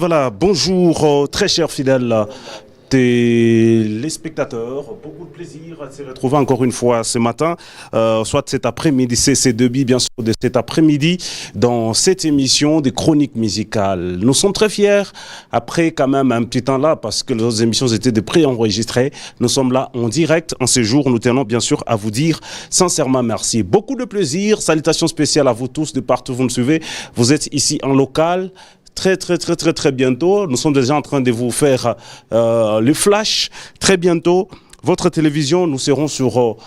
voilà, bonjour très chers fidèles téléspectateurs, beaucoup de plaisir à se retrouver encore une fois ce matin, soit cet après-midi, c'est ces débits bien sûr de cet après-midi dans cette émission des chroniques musicales. Nous sommes très fiers, après quand même un petit temps là, parce que les autres émissions étaient de pré-enregistrées, nous sommes là en direct en ce jour, nous tenons bien sûr à vous dire sincèrement merci. Beaucoup de plaisir, salutations spéciales à vous tous de partout où vous nous suivez, vous êtes ici en local. Très bientôt. Nous sommes déjà en train de vous faire le flash. Très bientôt, votre télévision, nous serons sur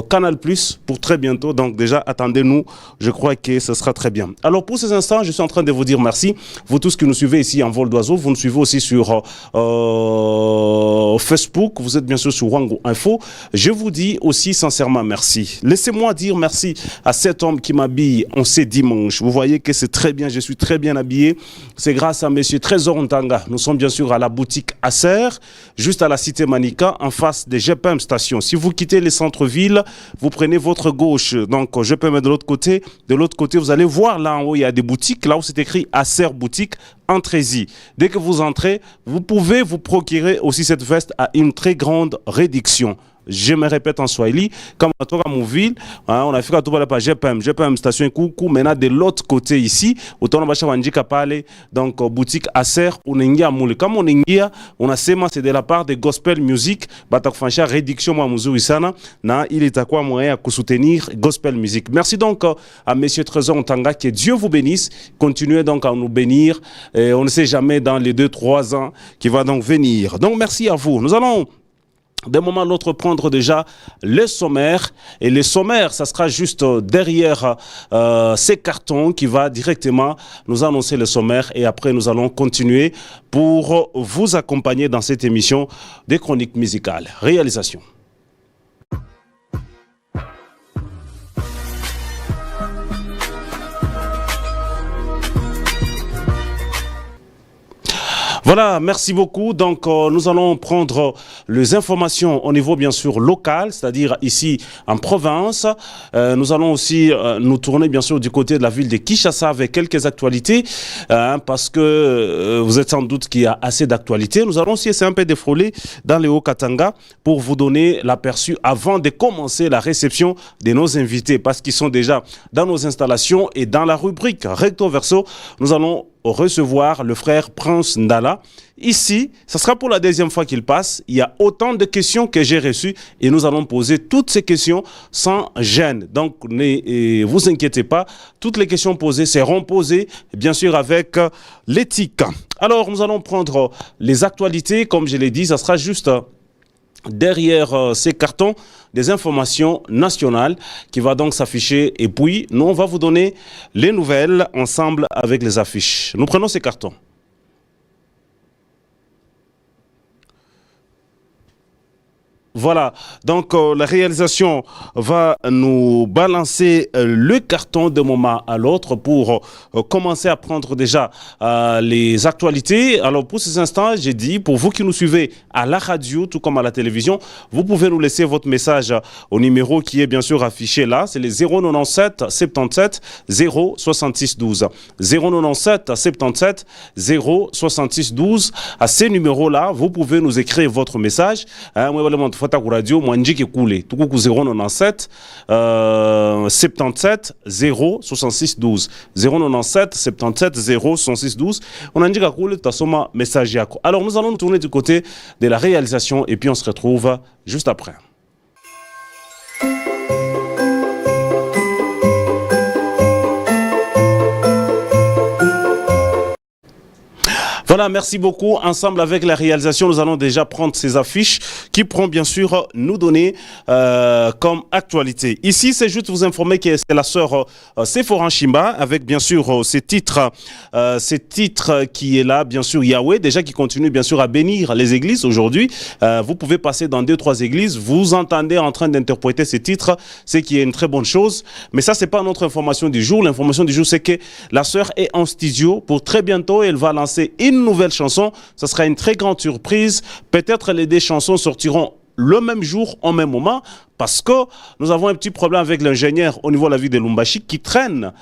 Canal+, pour très bientôt. Donc déjà, attendez-nous. Je crois que ce sera très bien. Alors pour ces instants, je suis en train de vous dire merci. Vous tous qui nous suivez ici en vol d'oiseau, vous nous suivez aussi sur Facebook. Vous êtes bien sûr sur Wango Info. Je vous dis aussi sincèrement merci. Laissez-moi dire merci à cet homme qui m'habille en ce dimanche. Vous voyez que c'est très bien, je suis très bien habillé. C'est grâce à monsieur Trésor Ntanga. Nous sommes bien sûr à la boutique Acer, juste à la cité Manika, en face des GPM Station. Si vous quittez les centres-villes, vous prenez votre gauche. Donc, GPM est de l'autre côté. De l'autre côté, vous allez voir là en haut, il y a des boutiques. Là où c'est écrit Acer Boutique, entrez-y. Dès que vous entrez, vous pouvez vous procurer aussi cette veste à une très grande réduction. Je me répète en Swahili, comme à mon ville, on a fait à tout la page GPM station Koukou, maintenant de l'autre côté ici, autant on va parler, donc boutique Acer, on a comme on a seulement c'est de la part de Gospel Music, batak franchir réduction moi muzu isana, na il est à quoi moyen à soutenir Gospel Music. Merci donc à monsieur Trésor Ntanga, que Dieu vous bénisse, continuez donc à nous bénir, et on ne sait jamais dans les 2-3 ans qui va donc venir. Donc merci à vous. Nous allons d'un moment à l'autre prendre déjà le sommaire, et le sommaire ça sera juste derrière ces cartons qui va directement nous annoncer le sommaire, et après nous allons continuer pour vous accompagner dans cette émission des chroniques musicales. Réalisation. Voilà, merci beaucoup. Donc, nous allons prendre les informations au niveau, bien sûr, local, c'est-à-dire ici en province. Nous allons aussi nous tourner, bien sûr, du côté de la ville de Kinshasa avec quelques actualités, parce que vous êtes sans doute qu'il y a assez d'actualités. Nous allons aussi essayer un peu de frôler dans les Hauts-Katanga pour vous donner l'aperçu avant de commencer la réception de nos invités, parce qu'ils sont déjà dans nos installations et dans la rubrique Recto Verso. Nous allons recevoir le frère Prince Ndala. Ici, ce sera pour la deuxième fois qu'il passe. Il y a autant de questions que j'ai reçues et nous allons poser toutes ces questions sans gêne. Donc, ne vous inquiétez pas. Toutes les questions posées seront posées, bien sûr, avec l'éthique. Alors, nous allons prendre les actualités. Comme je l'ai dit, ça sera juste derrière ces cartons des informations nationales qui va donc s'afficher, et puis nous on va vous donner les nouvelles ensemble avec les affiches. Nous prenons ces cartons. Voilà, donc la réalisation va nous balancer le carton de moment à l'autre pour commencer à prendre déjà les actualités. Alors pour ces instants, j'ai dit, pour vous qui nous suivez à la radio, tout comme à la télévision, vous pouvez nous laisser votre message au numéro qui est bien sûr affiché là, c'est les 097 77 0 66 12. 097 77 0 66 12. À ces numéros-là, vous pouvez nous écrire votre message. Fata radio Mwanjiki Koulé Tukuku 097 77 0 66 12 097 77 0 66 12. On indique Koulé tasoma message yako. Alors nous allons nous tourner du côté de la réalisation et puis on se retrouve juste après. Voilà, merci beaucoup. Ensemble avec la réalisation, nous allons déjà prendre ces affiches qui pourront bien sûr nous donner comme actualité. Ici, c'est juste vous informer que c'est la sœur Sephoran Chimba avec bien sûr ces titres qui est là, bien sûr Yahweh, déjà qui continue bien sûr à bénir les églises aujourd'hui. Vous pouvez passer dans 2-3 églises, vous entendez en train d'interpréter ces titres, c'est qui est une très bonne chose. Mais ça, c'est pas notre information du jour. L'information du jour, c'est que la sœur est en studio pour très bientôt. Elle va lancer une nouvelle chanson. Ça sera une très grande surprise. Peut-être les deux chansons sortiront le même jour, au même moment. parce que nous avons un petit problème avec l'ingénieur au niveau de la ville de Lumbashi qui traîne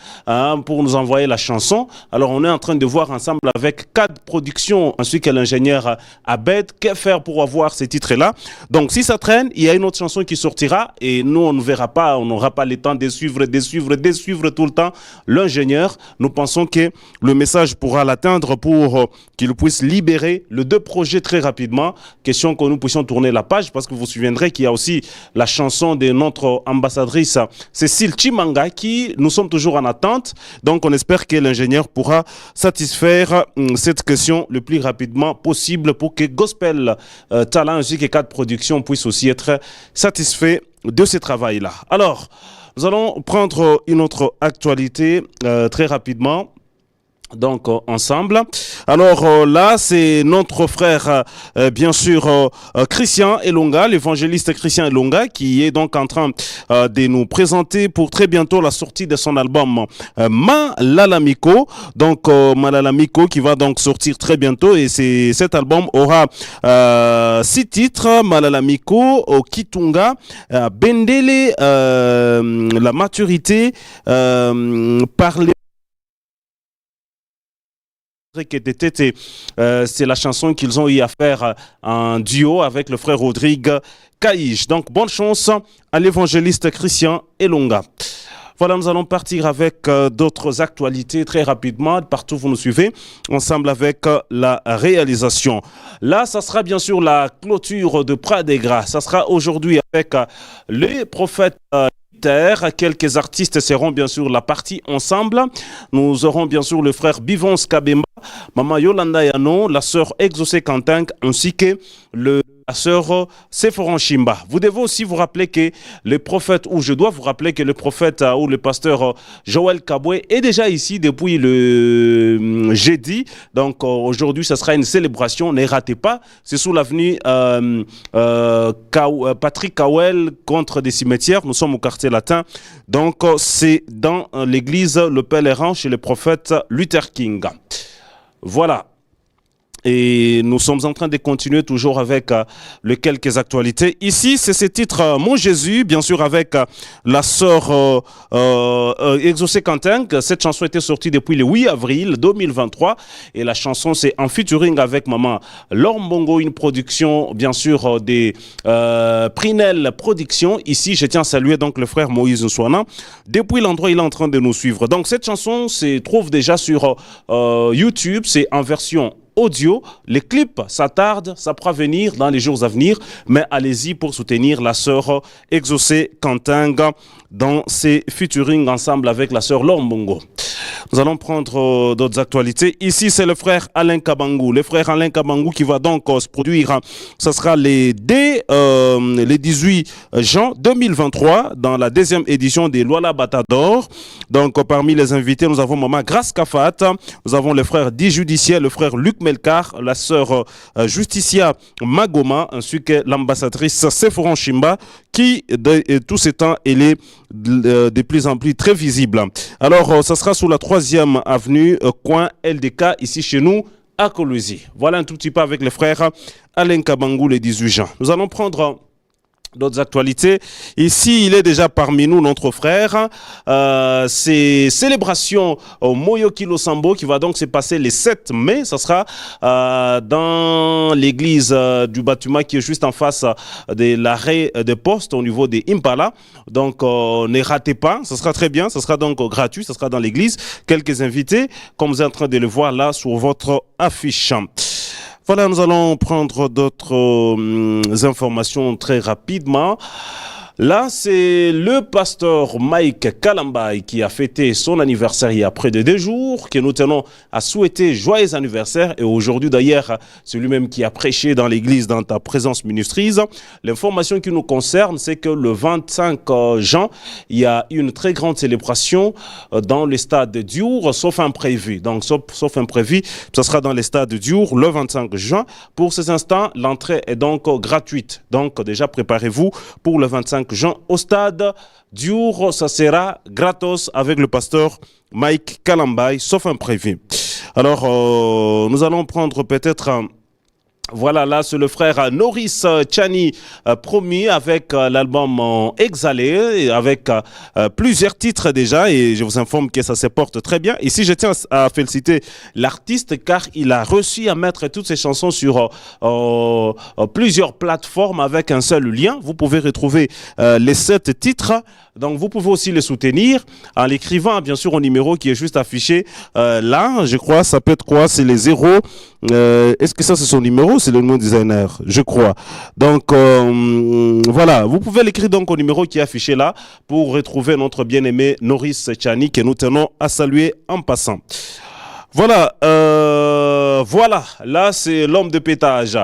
pour nous envoyer la chanson. Alors on est en train de voir ensemble avec CAD Production ainsi que l'ingénieur Abed que faire pour avoir ces titres-là. Donc si ça traîne, il y a une autre chanson qui sortira et nous on ne verra pas, on n'aura pas le temps de suivre tout le temps l'ingénieur. Nous pensons que le message pourra l'atteindre pour qu'il puisse libérer les deux projets très rapidement. Question que nous puissions tourner la page parce que vous vous souviendrez qu'il y a aussi la chanson de notre ambassadrice Cécile Chimanga qui nous sommes toujours en attente. Donc on espère que l'ingénieur pourra satisfaire cette question le plus rapidement possible pour que Gospel Talent ainsi que CAD Production puissent aussi être satisfaits de ce travail-là. Alors, nous allons prendre une autre actualité très rapidement. Donc ensemble. Alors là c'est notre frère bien sûr Christian Elonga, l'évangéliste Christian Elonga qui est donc en train de nous présenter pour très bientôt la sortie de son album Malalamiko. Donc Malalamiko qui va donc sortir très bientôt et cet album aura 6 titres: Malalamiko, Kitunga, Bendele, la maturité, parler. C'est la chanson qu'ils ont eu à faire en duo avec le frère Rodrigue Caïch. Donc bonne chance à l'évangéliste Christian Elonga. Voilà, nous allons partir avec d'autres actualités très rapidement. Partout où vous nous suivez, ensemble avec la réalisation. Là, ça sera bien sûr la clôture de Prat des Gras. Ça sera aujourd'hui avec les prophètes. Quelques artistes seront bien sûr la partie ensemble. Nous aurons bien sûr le frère Bivons Kabemba, Maman Yolanda Yano, la sœur Exaucé Kantank ainsi que la sœur Sephoran Shimba. Vous devez aussi vous rappeler que le prophète, ou je dois vous rappeler que le prophète ou le pasteur Joël Kaboué est déjà ici depuis le jeudi. Donc aujourd'hui, ce sera une célébration. Ne ratez pas. C'est sous l'avenue Patrick Kawel contre des cimetières. Nous sommes au quartier latin. Donc c'est dans l'église Le Pèlerin chez le prophète Luther King. Voilà. Et nous sommes en train de continuer toujours avec les quelques actualités. Ici, c'est ce titre Mon Jésus, bien sûr avec la sœur Exaucé Kantank. Cette chanson était sortie depuis le 8 avril 2023. Et la chanson, c'est en featuring avec Maman Lombongo, une production, bien sûr, des Prinel Productions. Ici, je tiens à saluer donc le frère Moïse Nsouana. Depuis l'endroit, il est en train de nous suivre. Donc, cette chanson se trouve déjà sur YouTube. C'est en version audio. Les clips, ça tarde, ça pourra venir dans les jours à venir, mais allez-y pour soutenir la sœur Exaucé Kantank dans ses featuring ensemble avec la sœur Lombongo. Nous allons prendre d'autres actualités. Ici, c'est le frère Alain Kabangou. Le frère Alain Kabangou qui va donc se produire. Ce sera les 18 juin 2023 dans la deuxième édition des Luala Batador. Donc, parmi les invités, nous avons Maman Grace Kafat. Nous avons le frère Di Judiciaire, le frère Luc Melkar, la sœur Justicia Magoma, ainsi que l'ambassadrice Sephoran Shimba, qui, de tous ces temps, elle est de plus en plus très visible. Alors, ça sera sous la 3e avenue, coin LDK, ici chez nous, à Kolwezi. Voilà un tout petit peu avec le frère Alain Kabangou le 18 juin. Nous allons prendre d'autres actualités. Ici, il est déjà parmi nous, notre frère. C'est célébration au Moyoki Losambo qui va donc se passer le 7 mai. Ça sera dans l'église du bâtiment qui est juste en face de l'arrêt de poste au niveau des Impala. Donc, ne ratez pas. Ça sera très bien. Ça sera donc gratuit. Ça sera dans l'église. Quelques invités, comme vous êtes en train de le voir là sur votre affiche. Voilà, nous allons prendre d'autres informations très rapidement. Là, c'est le pasteur Mike Kalambay qui a fêté son anniversaire il y a près de 2 jours, que nous tenons à souhaiter joyeux anniversaire. Et aujourd'hui, d'ailleurs, c'est lui-même qui a prêché dans l'église dans ta présence ministrise. L'information qui nous concerne, c'est que le 25 juin, il y a une très grande célébration dans le stade de Diour, sauf imprévu. Donc, sauf imprévu, ça sera dans le stade de Diour le 25 juin. Pour ces instants, l'entrée est donc gratuite. Donc, déjà, préparez-vous pour le 25 juin au stade Diour, ça sera gratos avec le pasteur Mike Kalambay, sauf imprévu. Alors, nous allons prendre peut-être Voilà, là, c'est le frère Norris Tchani, promis avec l'album Exhalé, avec plusieurs titres déjà, et je vous informe que ça se porte très bien. Ici, je tiens à féliciter l'artiste car il a réussi à mettre toutes ses chansons sur plusieurs plateformes avec un seul lien. Vous pouvez retrouver les 7 titres. Donc, vous pouvez aussi les soutenir en l'écrivant, bien sûr, au numéro qui est juste affiché là. Je crois, ça peut être quoi? C'est les 0. Est-ce que ça, c'est son numéro? C'est le nom designer, je crois. Donc, voilà. Vous pouvez l'écrire donc au numéro qui est affiché là pour retrouver notre bien-aimé Norris Tchani que nous tenons à saluer en passant. Voilà, voilà, là c'est l'homme de pétage.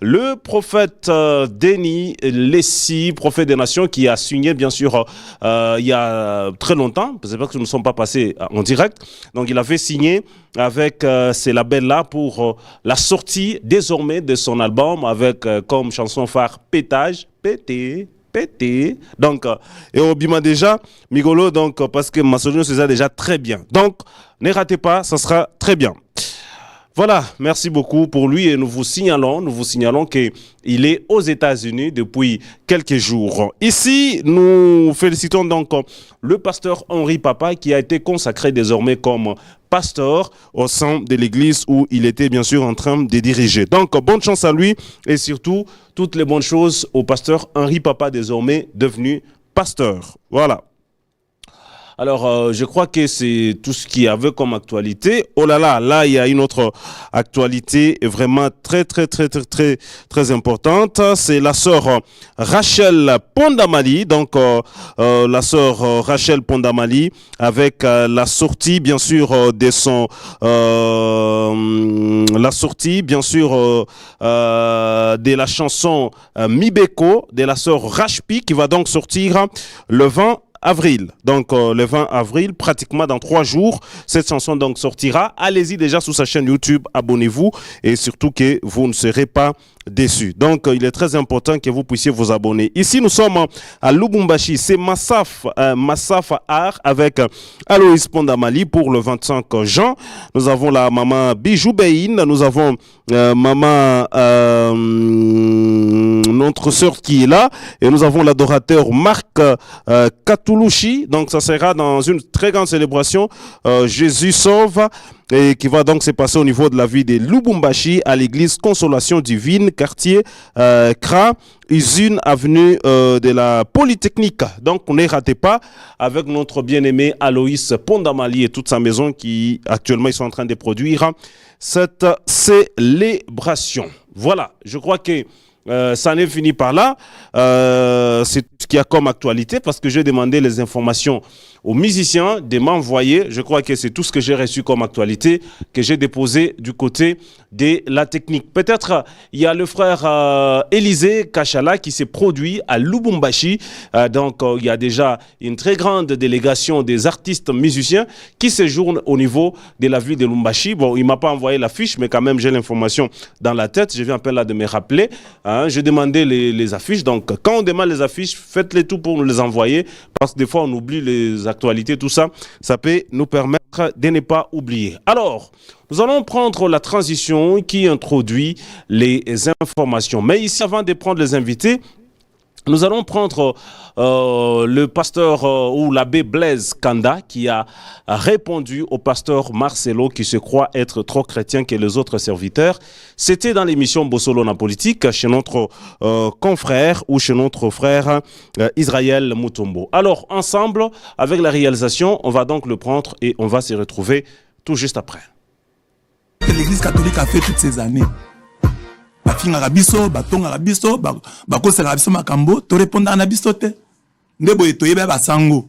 Le prophète Denis Lessi, prophète des nations, qui a signé bien sûr il y a très longtemps, c'est parce que nous ne sommes pas passés en direct, donc il avait signé avec ces labels-là pour la sortie désormais de son album avec comme chanson phare Pétage, pété. Donc, et au Bima déjà, Migolo, donc, parce que Massonio c'est déjà très bien. Donc, ne ratez pas, ça sera très bien. Voilà, merci beaucoup pour lui et nous vous signalons qu'il est aux États-Unis depuis quelques jours. Ici, nous félicitons donc le pasteur Henri Papa qui a été consacré désormais comme pasteur au sein de l'église où il était bien sûr en train de diriger. Donc, bonne chance à lui et surtout, toutes les bonnes choses au pasteur Henri Papa désormais devenu pasteur. Voilà. Alors, je crois que c'est tout ce qu'il y avait comme actualité. Oh là là, là, il y a une autre actualité vraiment très importante. C'est la sœur Rachel Pondamali. Donc, la sœur Rachel Pondamali avec la sortie, bien sûr, de son... la sortie, bien sûr, de la chanson Mibeko de la sœur Rashpi qui va donc sortir le 20 avril. Donc le 20 avril, pratiquement dans 3 jours, cette chanson donc sortira. Allez-y déjà sur sa chaîne YouTube, abonnez-vous et surtout que vous ne serez pas déçus. Donc il est très important que vous puissiez vous abonner. Ici nous sommes à Lubumbashi, c'est Massaf Art avec Aloïs Pondamali pour le 25 juin. Nous avons la maman Bijou Bein, nous avons maman notre sœur qui est là et nous avons l'adorateur Marc Katoulouchi. Donc ça sera dans une très grande célébration Jésus sauve et qui va donc se passer au niveau de la ville de Lubumbashi à l'église Consolation Divine, quartier Kra, usine avenue de la Polytechnique. Donc ne ratez pas avec notre bien-aimé Aloïs Pondamali et toute sa maison qui actuellement ils sont en train de produire cette célébration. Voilà, je crois que ça n'est fini par là. C'est ce qu'il y a comme actualité parce que j'ai demandé les informations aux musiciens de m'envoyer. Je crois que c'est tout ce que j'ai reçu comme actualité que j'ai déposé du côté de la technique. Peut-être il y a le frère Élisée Kachala qui s'est produit à Lubumbashi. Donc il y a déjà une très grande délégation des artistes musiciens qui séjournent au niveau de la ville de Lubumbashi. Bon, il ne m'a pas envoyé la fiche, mais quand même j'ai l'information dans la tête. Je viens à peine là de me rappeler. J'ai demandé les affiches. Donc quand on demande les affiches, faites-les tout pour nous les envoyer parce que des fois on oublie les actualités, tout ça. Ça peut nous permettre de ne pas oublier. Alors, nous allons prendre la transition qui introduit les informations. Mais ici, avant de prendre les invités, nous allons prendre le pasteur ou l'abbé Blaise Kanda qui a répondu au pasteur Marcelo qui se croit être trop chrétien que les autres serviteurs. C'était dans l'émission Bossolona Politique chez notre confrère ou chez notre frère Israël Mutombo. Alors, ensemble, avec la réalisation, on va donc le prendre et on va se retrouver tout juste après. L'Église catholique a fait toutes ces années. Bafinga biso, batonga biso, bakosela biso makambo, to répondre na biso te. Ndebo etoyeba basango.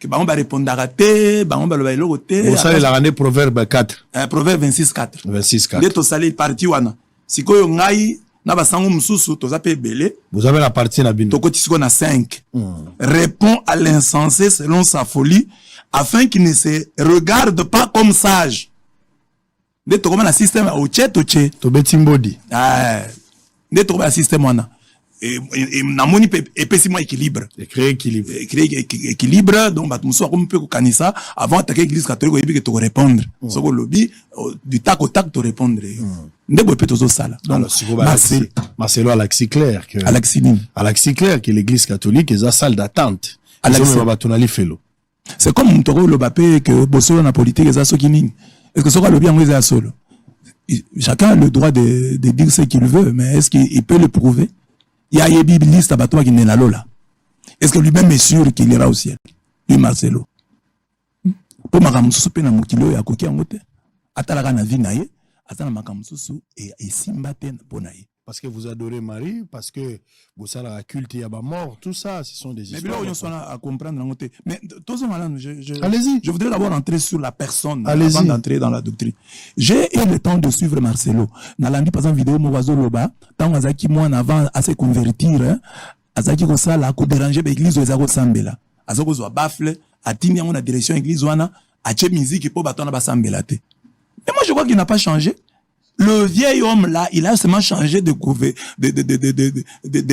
Que ba on ba répondre te, ba on ba lo eloko te. Vous savez la année proverbe 4. Proverbe 26:4. 26:4. Nde to sali parti wana. Sikoyo ngai na basango mususu to zape belé. Vous avez la partie na bino. To koti siko na 5. Répond à l'insensé selon sa folie afin qu'il ne se regarde pas comme sage. Nde to comme na système au tche to tche. To betimbodi. Nde to comme na système wana. et namoni épaissement équilibre. Et créer équilibre. Équilibre, donc bah tout ça comme peut kanisa avant attaquer l'église catholique et te répondre. Ce que lobby du tac au tac te répondre. Ndebo peut toujours ça là. Donc Marcelo Alexis clair que Alexis clair que l'église catholique est une salle d'attente. C'est comme Mtoro le Bapé que Bosso na politique est ça qui mine. Est-ce que ça va le bien est solo? Chacun a le droit de dire ce qu'il veut, mais est-ce qu'il peut le prouver? Il y a une bibliste à Batoa qui n'est là là. Est-ce que lui-même est sûr qu'il ira au ciel? Lui, Marcelo. Pour Makamusu, pe na mukilo ya koki angote. Atalaka na vie na ye, atala Makamusu et simbate pour na ye. Parce que vous adorez Marie, parce que vous savez la culte y a mort, tout ça, ce sont des histoires. Mais là, à comprendre l'angote. Mais allez-y. Je voudrais d'abord entrer sur la personne avant d'entrer dans la doctrine. J'ai eu le temps de suivre Marcelo. Nalandi par exemple vidéo Mowazo Loba, tant Azaki moi en avant à se convertir, Azaki ko ça là ko déranger l'église Ezako Sambela. Azako zo bafle, atini en la direction église wana, a che musique pour batona ba Sambela te. Mais moi je vois qu'il n'a pas changé. Le vieil homme là, il a seulement changé de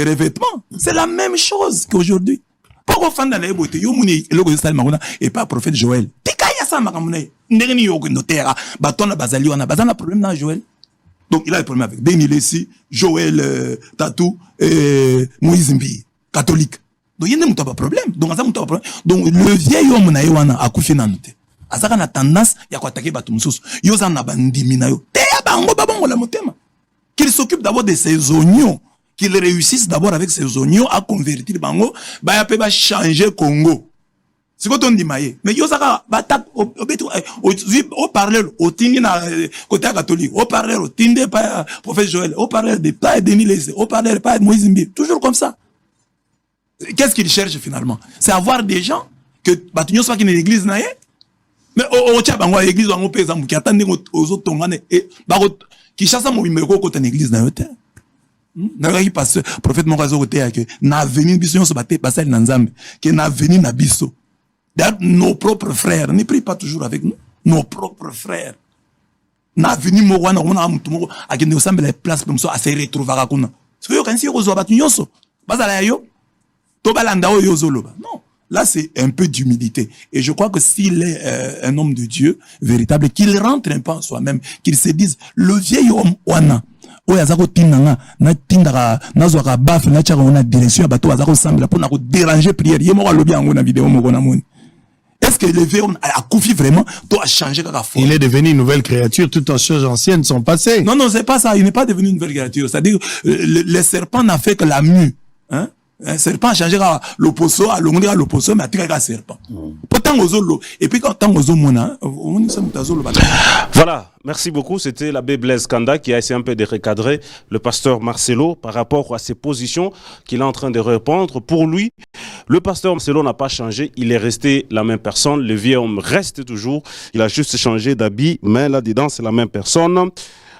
revêtements. C'est la même chose qu'aujourd'hui. Pourquoi fan dans les beautés, yomuni logo stal maruna et pas prophète Joël. Tikaya sa makamune. Ndeni yo notera, batona bazali wana, bazana problème dans Joël. Donc il a des problèmes avec Denis Lessi, Joël Tatou et Moïse Mbi, catholique. Donc il n'y a pas de problème. Donc le vieil homme na wana a koufi na note. Azaka na tendance ya ko attaquer batu mususu. Yo za na bandimi na yo. Qu'il s'occupe d'abord de ses oignons, qu'il réussisse d'abord avec ses oignons à convertir Bango, bah peut changer Congo. C'est quoi ton dit maïe? Mais yo saka batak au parler au tindi na côté catholique, au parler au tindi pas prophète Joël, au parler de pas Denis Lesé, au parler pas Moïse Mbi, toujours comme ça. Qu'est-ce qu'il cherche finalement? C'est avoir des gens que batunyo soit qui n'est l'église naïe. Mais au tcha bango l'église bango par exemple qui attendent aux autres tongane et baro qui chasse mon numéro côté l'église na yote. Na qui passe prophète mon réseau côté que na venir biso se battre passer na nzambe que na venir na biso. Nos propres frères ne prient pas toujours avec nous. Nos propres frères. Na venir mo wana on a mutu mo akende osambe la place comme ça à se retrouver à kuna. C'est yo quand si ozo batu nyonso. Bazala yo. To balanda o yo zoloba. Non. Là, c'est un peu d'humilité. Et je crois que s'il est un homme de Dieu véritable, qu'il rentre un peu en soi-même, qu'il se dise, le vieil homme, wana, oyazako tinanga, na tindara, na zoaka baf, na tchaka ona direction, bato azako sambela, pour na ko déranger prière. Yemo ka lobi ango na vidéo mo kona moni. Est-ce que le vieil homme a confié vraiment, toi a changé kaka foi? Il est devenu une nouvelle créature, toutes les choses anciennes sont passées. Non, c'est pas ça. Il n'est pas devenu une nouvelle créature. C'est-à-dire, le serpent n'a fait que la mue, hein? Un serpent a changé l'opposo, à l'ongre à l'opposo, mais a tiré un serpent. Pourtant, et puis quand on mona, on voilà, merci beaucoup. C'était l'abbé Blaise Kanda qui a essayé un peu de recadrer le pasteur Marcelo par rapport à ses positions qu'il est en train de répondre. Pour lui, le pasteur Marcelo n'a pas changé, il est resté la même personne. Le vieux homme reste toujours, il a juste changé d'habit, mais là-dedans, c'est la même personne.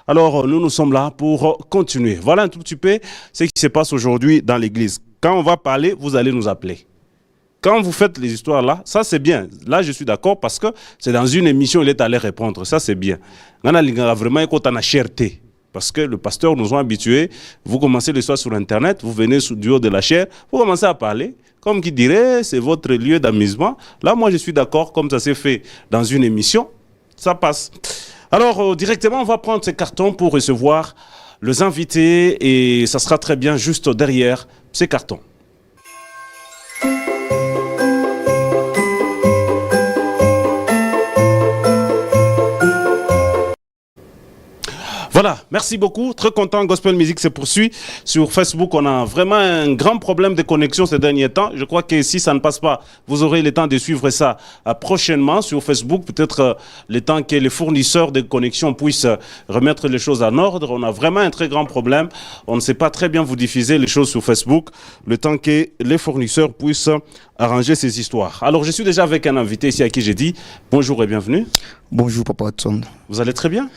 Alors, nous sommes là pour continuer. Voilà un tout petit peu ce qui se passe aujourd'hui dans l'église. Quand on va parler, vous allez nous appeler. Quand vous faites les histoires là, ça c'est bien. Là, je suis d'accord parce que c'est dans une émission, il est allé répondre. Ça c'est bien. On a vraiment une cherté. Parce que le pasteur nous a habitués. Vous commencez le soir sur Internet, vous venez du haut de la chair, vous commencez à parler. Comme qui dirait, c'est votre lieu d'amusement. Là, moi, je suis d'accord, comme ça s'est fait dans une émission, ça passe. Alors, directement, on va prendre ces cartons pour recevoir les invités et ça sera très bien juste derrière ces cartons. Voilà, merci beaucoup. Très content. Gospel Music se poursuit. Sur Facebook, on a vraiment un grand problème de connexion ces derniers temps. Je crois que si ça ne passe pas, vous aurez le temps de suivre ça prochainement sur Facebook. Peut-être le temps que les fournisseurs de connexion puissent remettre les choses en ordre. On a vraiment un très grand problème. On ne sait pas très bien vous diffuser les choses sur Facebook. Le temps que les fournisseurs puissent arranger ces histoires. Alors, je suis déjà avec un invité ici à qui j'ai dit bonjour et bienvenue. Bonjour, Papa Watson. Vous allez très bien?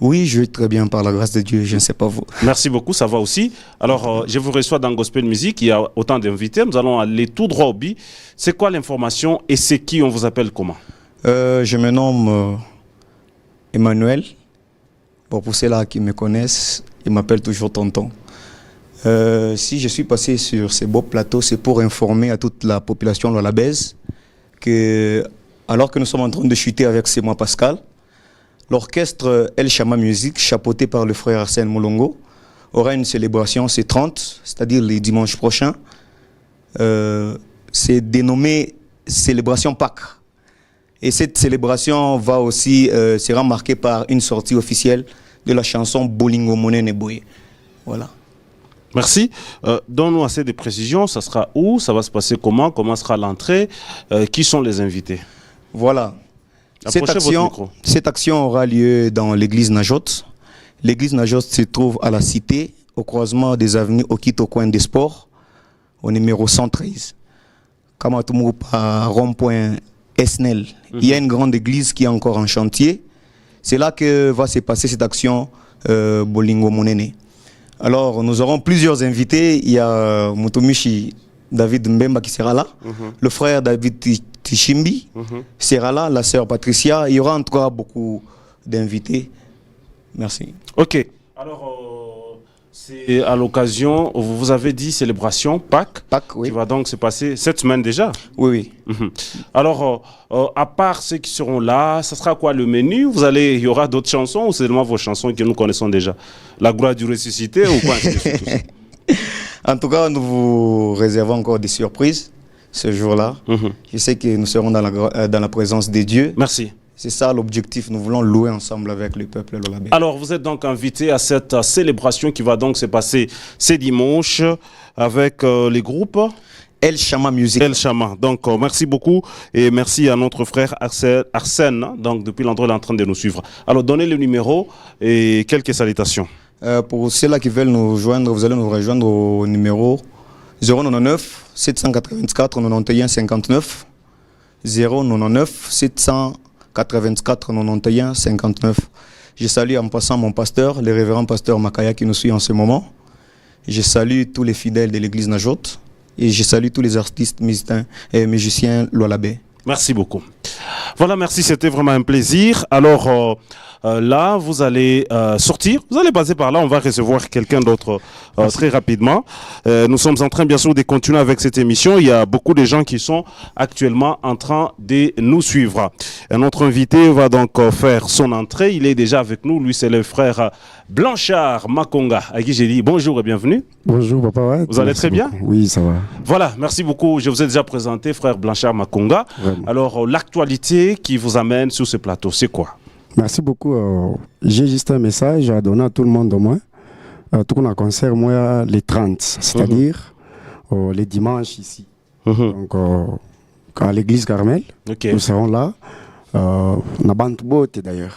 Oui, je vais très bien par la grâce de Dieu, je ne sais pas vous. Merci beaucoup, ça va aussi. Alors, je vous reçois dans Gospel Music, il y a autant d'invités, nous allons aller tout droit au but. C'est quoi l'information et c'est qui, on vous appelle comment? Je me nomme Emmanuel. Bon, pour ceux-là qui me connaissent, ils m'appellent toujours Tonton. Si je suis passé sur ces beaux plateaux, c'est pour informer à toute la population lualabaise que, alors que nous sommes en train de chuter avec C'est moi Pascal, l'orchestre El Chama Music, chapeauté par le frère Arsène Molongo, aura une célébration, c'est 30, c'est-à-dire les dimanches prochains. C'est dénommé Célébration Pâques. Et cette célébration va aussi, sera marquée par une sortie officielle de la chanson Bolingo Monene Boye. Voilà. Merci. Donne-nous assez de précisions. Ça sera où? Ça va se passer comment? Comment sera l'entrée? Qui sont les invités? Voilà. Approchez votre micro. Cette action aura lieu dans l'église Najot. L'église Najot se trouve à la Cité, au croisement des avenues Okito Coin des Sports, au numéro 113. Kamatoumou par rond-point Esnel. Il y a une grande église qui est encore en chantier. C'est là que va se passer cette action Bolingo Monene. Alors, nous aurons plusieurs invités. Il y a Mutomishi David Mbemba qui sera là, le frère David Tichimbi sera là, la sœur Patricia. Il y aura en tout cas beaucoup d'invités. Merci. Ok. Alors, c'est à l'occasion, vous avez dit célébration Pâques, Oui. qui va donc se passer cette semaine déjà. Oui. Alors, à part ceux qui seront là, ça sera quoi le menu? Il y aura d'autres chansons ou seulement vos chansons que nous connaissons déjà? La gloire du ressuscité ou quoi? Tout ça. En tout cas, nous vous réservons encore des surprises ce jour-là. Je sais que nous serons dans la présence de Dieu. Merci. C'est ça l'objectif, nous voulons louer ensemble avec le peuple lualabais. Alors, vous êtes donc invité à cette célébration qui va donc se passer ce dimanche avec les groupes El Chama Music. El Chama. Donc, merci beaucoup et merci à notre frère Arsène. Donc, depuis l'endroit, il est en train de nous suivre. Alors, donnez le numéro et quelques salutations. Pour ceux-là qui veulent nous joindre, vous allez nous rejoindre au numéro 099 784 91 59. 099 784 91 59. Je salue en passant mon pasteur, le révérend pasteur Makaya qui nous suit en ce moment. Je salue tous les fidèles de l'église Najot et je salue tous les artistes, musiciens et musiciens lualabais. Merci beaucoup. Voilà, merci, c'était vraiment un plaisir. Alors là, vous allez sortir, vous allez passer par là, on va recevoir quelqu'un d'autre très rapidement. Nous sommes en train bien sûr de continuer avec cette émission. Il y a beaucoup de gens qui sont actuellement en train de nous suivre. Notre invité va donc faire son entrée. Il est déjà avec nous, lui c'est le frère Blanchard Makonga, à qui j'ai dit bonjour et bienvenue. Bonjour papa. Ouais, vous allez très bien? Oui, ça va. Voilà, merci beaucoup. Je vous ai déjà présenté frère Blanchard Makonga. Vraiment. Alors l'actualité qui vous amène sur ce plateau, c'est quoi? Merci beaucoup. J'ai juste un message à donner à tout le monde au moins. Tout qu'on a concert, moi, les 30, c'est-à-dire les dimanches ici. Donc, à l'église Carmel, nous serons là. On a Bantubote d'ailleurs.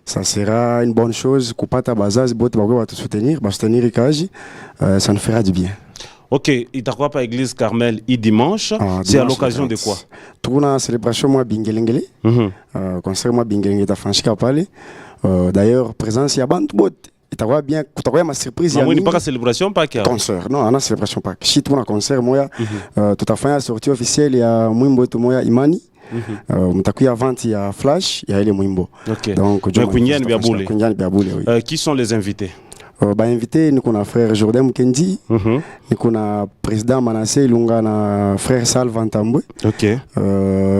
Ça sera une bonne chose. Kupata Bazaz, Bote va te soutenir, Ikaji, ça nous fera du bien. Ok, il t'a quoi par église Carmel dimanche? C'est à l'occasion de quoi? Tout la célébration moi Bingelengele. Concert moi Bingelengele ta franchika pale. D'ailleurs présence ya Bantubote. Il t'a quoi bien, tu t'as ma surprise ya. Non, il pas la célébration pas qu'il concert. Non, on a célébration pas. Si tout na concert moi tout à fait la sortie officielle ya Mwimbo to moi Imani. Mtakuya vente ya Flash ya ile Mwimbo. Ok. Donc Kunyan Biaboule. Oui. Qui sont les invités? Invité nous qu'on frère Jordan Mukendi, nous qu'on président Manassé Lunga na frère Sal Vantambwe. OK.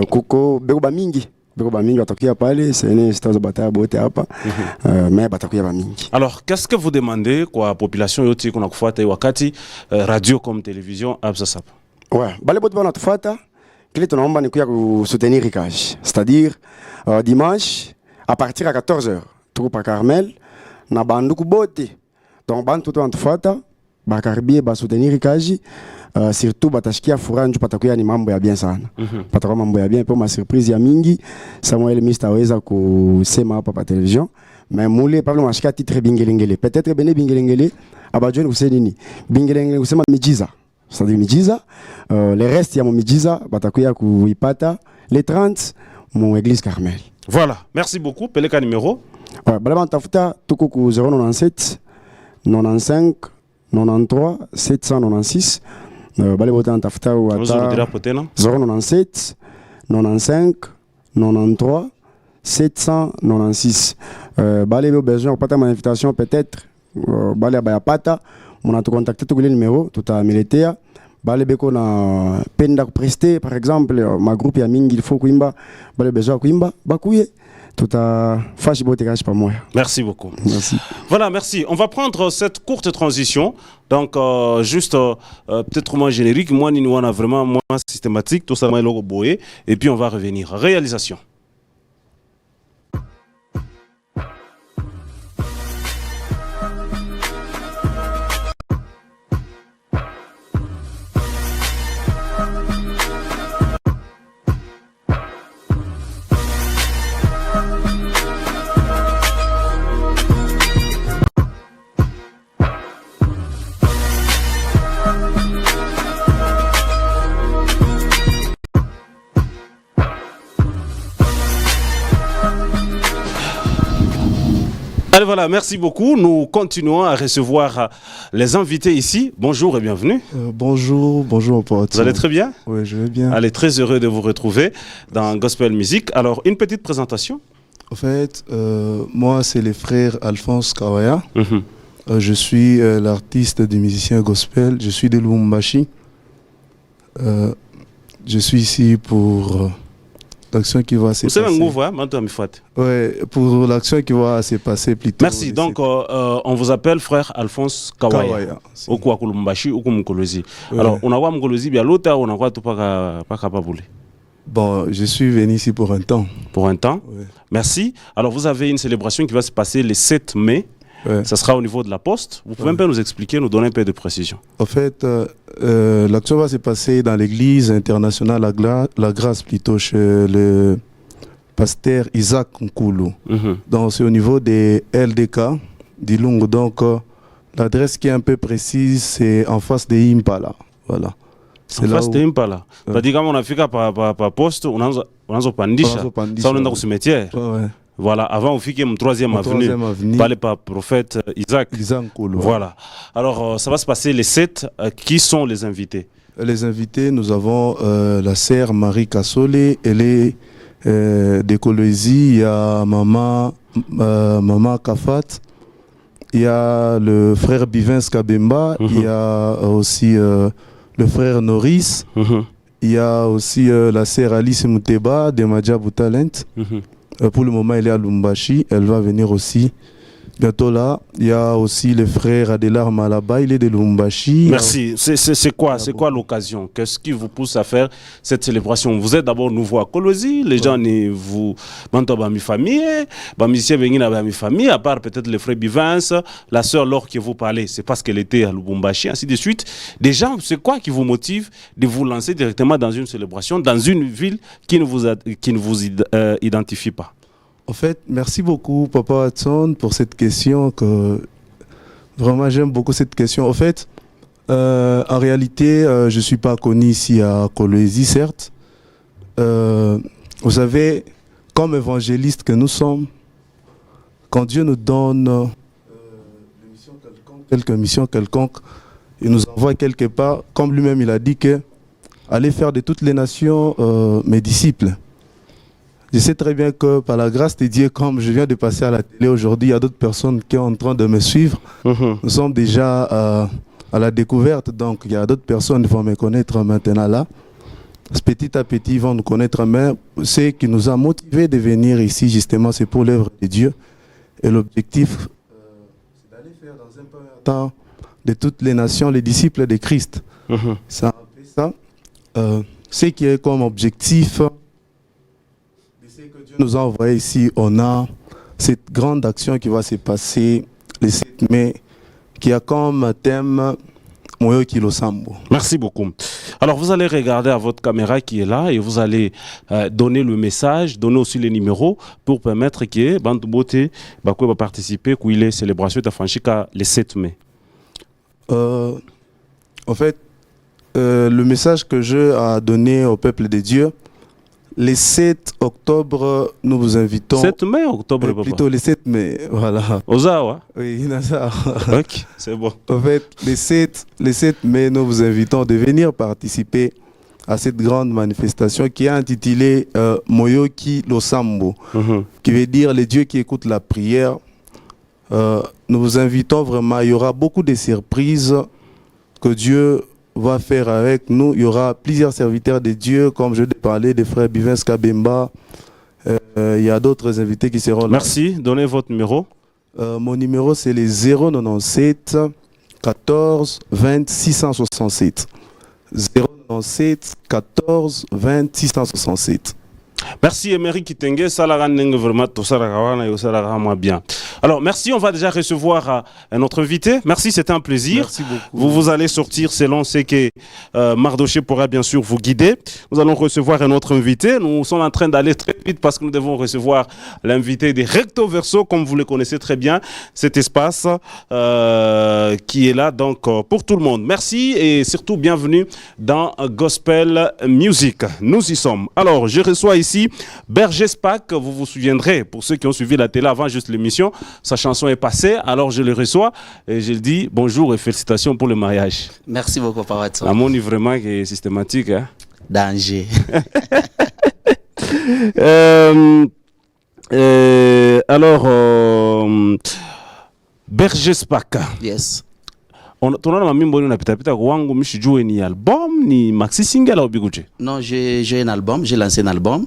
Koko Bego Bamingi batakuya pale c'est une histoire de bataille bote hapa. Mais batakuya bamingi. Alors, qu'est-ce que vous demandez quoi population yote kuna kufuata wakati radio comme télévision absasap? Ouais, bale bote bana tufuata kile tunaomba ni kuya soutenir Rikage. C'est-à-dire dimanche à partir à 14h, tout par Carmel na banduku bote. Donc bantu to antufuata bakaribie ba soutenir Rikage. Surtout batashikia furaha ndio patakuya ni mambo ya bien sana. Patakuwa mambo ya bien pour ma surprise ya mingi. Samuel Mista weza kusema hapa pa television. Mais mule Pablo mashika titre Bingelengele. Peut-être bene Bingelengele abajoni kusema nini? Bingelengele kusema mijiza. C'est-à-dire mijiza. Le reste ya mo mijiza batakuya kuipata les 30 mon église Carmel. Voilà, merci beaucoup. Peleka numéro. Ouais, bala bantafuta tuko ku 097 95 93 796. Bale botan tafuta ou ata 097 95 93 796. Bale besoin pata ma invitation peut-être bale ba pata mona to contacter to le numéro tout a militea bale beko na penda prester par exemple ma groupe ya mingi il faut kuimba bale besoin kuimba bakuye tout a fashi bote cash pas moi. Merci beaucoup. Merci. Voilà, merci. On va prendre cette courte transition. Donc, juste peut-être moins générique, moins a vraiment moins systématique, tout ça, moins logo boé. Et puis, on va revenir. Réalisation. Allez, voilà, merci beaucoup. Nous continuons à recevoir les invités ici. Bonjour et bienvenue. Bonjour mon pote. Vous allez très bien? Oui, je vais bien. Allez, très heureux de vous retrouver dans Gospel Music. Alors, une petite présentation. En fait, moi, c'est les frères Alphonse Kawaya. Mhm. Je suis l'artiste du musicien gospel. Je suis de Lubumbashi. Je suis ici pour l'action qui va se passer. Vous savez un mot, maintenant, ouais, pour l'action qui va se passer plus tard. Merci. Donc, on vous appelle frère Alphonse Kawaya. Au quoi Lubumbashi ou Mkolozi. Alors, on a quoi Mkolozi, bien l'autre, on a quoi tout pas capable. Bon, je suis venu ici pour un temps. Pour un temps. Ouais. Merci. Alors, vous avez une célébration qui va se passer le 7 mai. Ouais. Ça sera au niveau de la poste. Vous pouvez un peu nous expliquer, nous donner un peu de précision. En fait, l'action va se passer dans l'église internationale La Grâce, plutôt chez le pasteur Isaac Nkulu. Donc, c'est au niveau des LDK d'Ilungu. Donc, l'adresse qui est un peu précise, c'est en face de Impala. Voilà. En face de Impala. C'est-à-dire, quand on a fait par poste, on a pandisha. Ça, on est dans le cimetière. Ouais. Voilà, avant on fit une troisième avenue, parlé par prophète Isaac. Voilà. Alors, ça va se passer les 7. Qui sont les invités? Les invités, nous avons la sœur Marie Kassole, elle est de Kolwezi, il y a maman Kafat, il y a le frère Bivins Kabemba, il y a aussi le frère Norris, il y a aussi la sœur Alice Mouteba de Madjabou Talent. Pour le moment, elle est à Lubumbashi. Elle va venir aussi bientôt là. Il y a aussi le frère Adelar Malaba. Il est de Lubumbashi. Merci. C'est quoi l'occasion? Qu'est-ce qui vous pousse à faire cette célébration? Vous êtes d'abord nouveau à Kolwezi. Les gens, vous m'entendent mi famille. Monsieur Bengi n'a mi famille. À part peut-être le frère Bivins, la sœur Laure qui vous parlait, c'est parce qu'elle était à Lubumbashi, ainsi de suite. Déjà, c'est quoi qui vous motive de vous lancer directement dans une célébration, dans une ville qui ne vous identifie pas? En fait, merci beaucoup, Papa Watson, pour cette question. Vraiment, j'aime beaucoup cette question. En fait, en réalité, je ne suis pas connu ici à Kolwezi, certes. Vous savez, comme évangélistes que nous sommes, quand Dieu nous donne quelque mission quelconque, il nous envoie quelque part, comme lui-même il a dit que allez faire de toutes les nations mes disciples. Je sais très bien que par la grâce de Dieu, comme je viens de passer à la télé aujourd'hui, il y a d'autres personnes qui sont en train de me suivre. Nous sommes déjà à la découverte, donc il y a d'autres personnes qui vont me connaître maintenant là. Petit à petit, ils vont nous connaître, mais ce qui nous a motivés de venir ici, justement, c'est pour l'œuvre de Dieu. Et l'objectif, c'est d'aller faire dans un premier temps de toutes les nations les disciples de Christ. Ça, ce qui est comme objectif, que Dieu nous a envoyé ici, on a cette grande action qui va se passer le 7 mai, qui a comme thème Moyo Kilosambo. Merci beaucoup. Alors vous allez regarder à votre caméra qui est là et vous allez donner le message, donner aussi les numéros pour permettre que Bantu Bote va participer à la célébration de Fanchika le 7 mai. En fait, le message que j'ai à donner au peuple de Dieu, le 7 octobre, nous vous invitons. 7 mai ou octobre, papa? Plutôt le 7 mai, voilà. Ozawa? Oui, Nasa. Ok, c'est bon. En fait, le 7 mai, nous vous invitons de venir participer à cette grande manifestation qui est intitulée Moyo Kilosambo, qui veut dire les dieux qui écoutent la prière. nous vous invitons vraiment, il y aura beaucoup de surprises que Dieu va faire avec nous. Il y aura plusieurs serviteurs de Dieu, comme je l'ai parlé, des frères Bivens Kabemba. Il y a d'autres invités qui seront là. Merci. Donnez votre numéro. Mon numéro, c'est les 097 14 20 667. 097 14 20 667. Merci Emery Kitenge, vraiment bien. Alors merci, on va déjà recevoir un autre invité. Merci, c'était un plaisir. Merci beaucoup. Vous allez sortir selon ce que Mardoché pourra bien sûr vous guider. Nous allons recevoir un autre invité. Nous sommes en train d'aller très vite parce que nous devons recevoir l'invité des Recto Verso, comme vous le connaissez très bien, cet espace qui est là donc pour tout le monde. Merci et surtout bienvenue dans Gospel Music. Nous y sommes. Alors, je reçois ici Berger Spack, vous vous souviendrez, pour ceux qui ont suivi la télé avant juste l'émission, sa chanson est passée, alors je le reçois et je lui dis bonjour et félicitations pour le mariage. Merci beaucoup, Papa Watson. La mon vraiment est systématique. Hein? Danger. Alors, Berger Spack. Yes. Tunaona mamimbo unapita wangu mishijue ni album ni maxi single au biguje? Non, j'ai un album, j'ai lancé un album,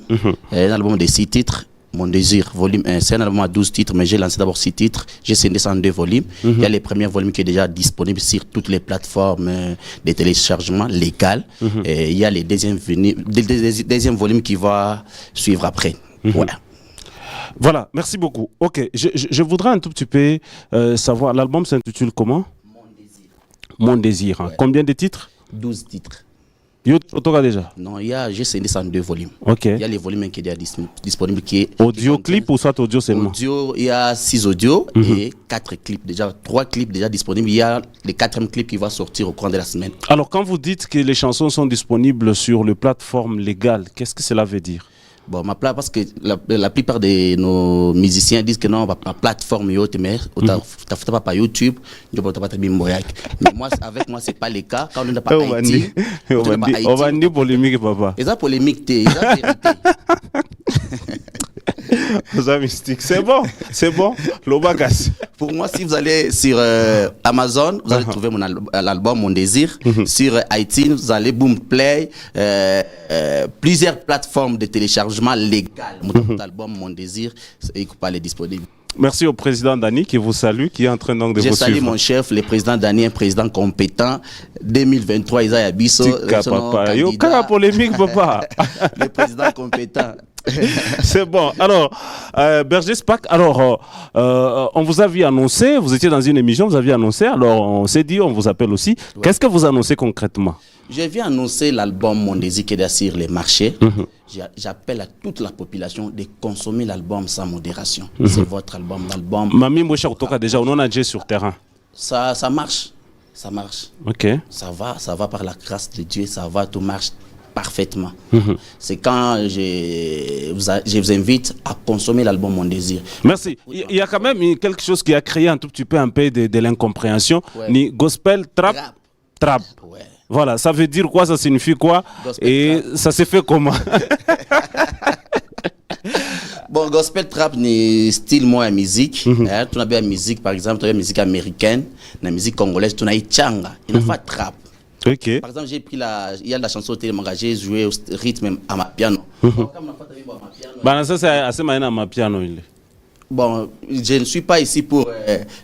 un album de 6 titres. Mon désir, volume 1, c'est un album à 12 titres, mais j'ai lancé d'abord 6 titres. J'ai scindé ça en 2 volumes. Il y a le premier volume qui est déjà disponible sur toutes les plateformes de téléchargement légal. Et il y a le deuxième volume qui va suivre après. Voilà. Voilà, merci beaucoup. Ok, je voudrais un tout petit peu savoir, l'album s'intitule comment? Mon désir. Hein. Ouais. Combien de titres? 12 titres. Déjà? Non, j'ai scindé ça en 2 volumes. Ok. Il y a les volumes qui est disponible qui est... Audio clip ou soit audio seulement? Audio, il y a 6 audios et 4 clips. Déjà 3 clips déjà disponibles. Il y a le 4e clip qui va sortir au cours de la semaine. Alors quand vous dites que les chansons sont disponibles sur les plateformes légales, qu'est-ce que cela veut dire? Bon, parce que la plupart de nos musiciens disent que non, la plateforme est mais t'as fait pas YouTube, mais moi, avec moi, c'est pas le cas. Quand on n'a pas Haïti, on va dire polémique, papa. Et ça, polémique, c'est la vérité. C'est bon, c'est bon. Pour moi, si vous allez sur Amazon, vous allez trouver l'album Mon Désir. Sur iTunes, vous allez Boomplay, plusieurs plateformes de téléchargement légal. Mon album Mon Désir, il est disponible. Merci au président Dani qui vous salue, qui est en train donc de vous suivre. Je salue mon chef, le président Dani, un président compétent. 2023, Isaïa Bisso. Papa. Yo, quelle polémique, papa. Le président compétent. C'est bon. Alors, Berger Spack, alors, on vous avait annoncé, vous étiez dans une émission, vous aviez annoncé, alors on s'est dit, on vous appelle aussi. Ouais. Qu'est-ce que vous annoncez concrètement? Je viens annoncer l'album Mon Désir qui est sur les marchés. J'appelle à toute la population de consommer l'album sans modération. C'est votre album, l'album. Mami Moucha Otoka, déjà, on en a déjà sur terrain. Ça marche. Ça marche. Ok. Ça va par la grâce de Dieu, ça va, tout marche parfaitement. C'est quand je vous invite à consommer l'album Mon Désir. Merci. Il y a quand même quelque chose qui a créé un tout petit peu de l'incompréhension. Ouais. Ni gospel trap. Ouais. Voilà, ça veut dire quoi, ça signifie quoi? Gospel et trap. Ça se fait comment? Bon, gospel trap ni style moi la musique. Tu as bien la musique, par exemple, tu as la musique américaine, la musique congolaise, tu as changa, il n'y a pas trap. Okay. Par exemple, il y a la chanson Télémanga, j'ai joué au rythme à ma piano. Bah, ça c'est assez malin à ma piano. Bon, je ne suis pas ici pour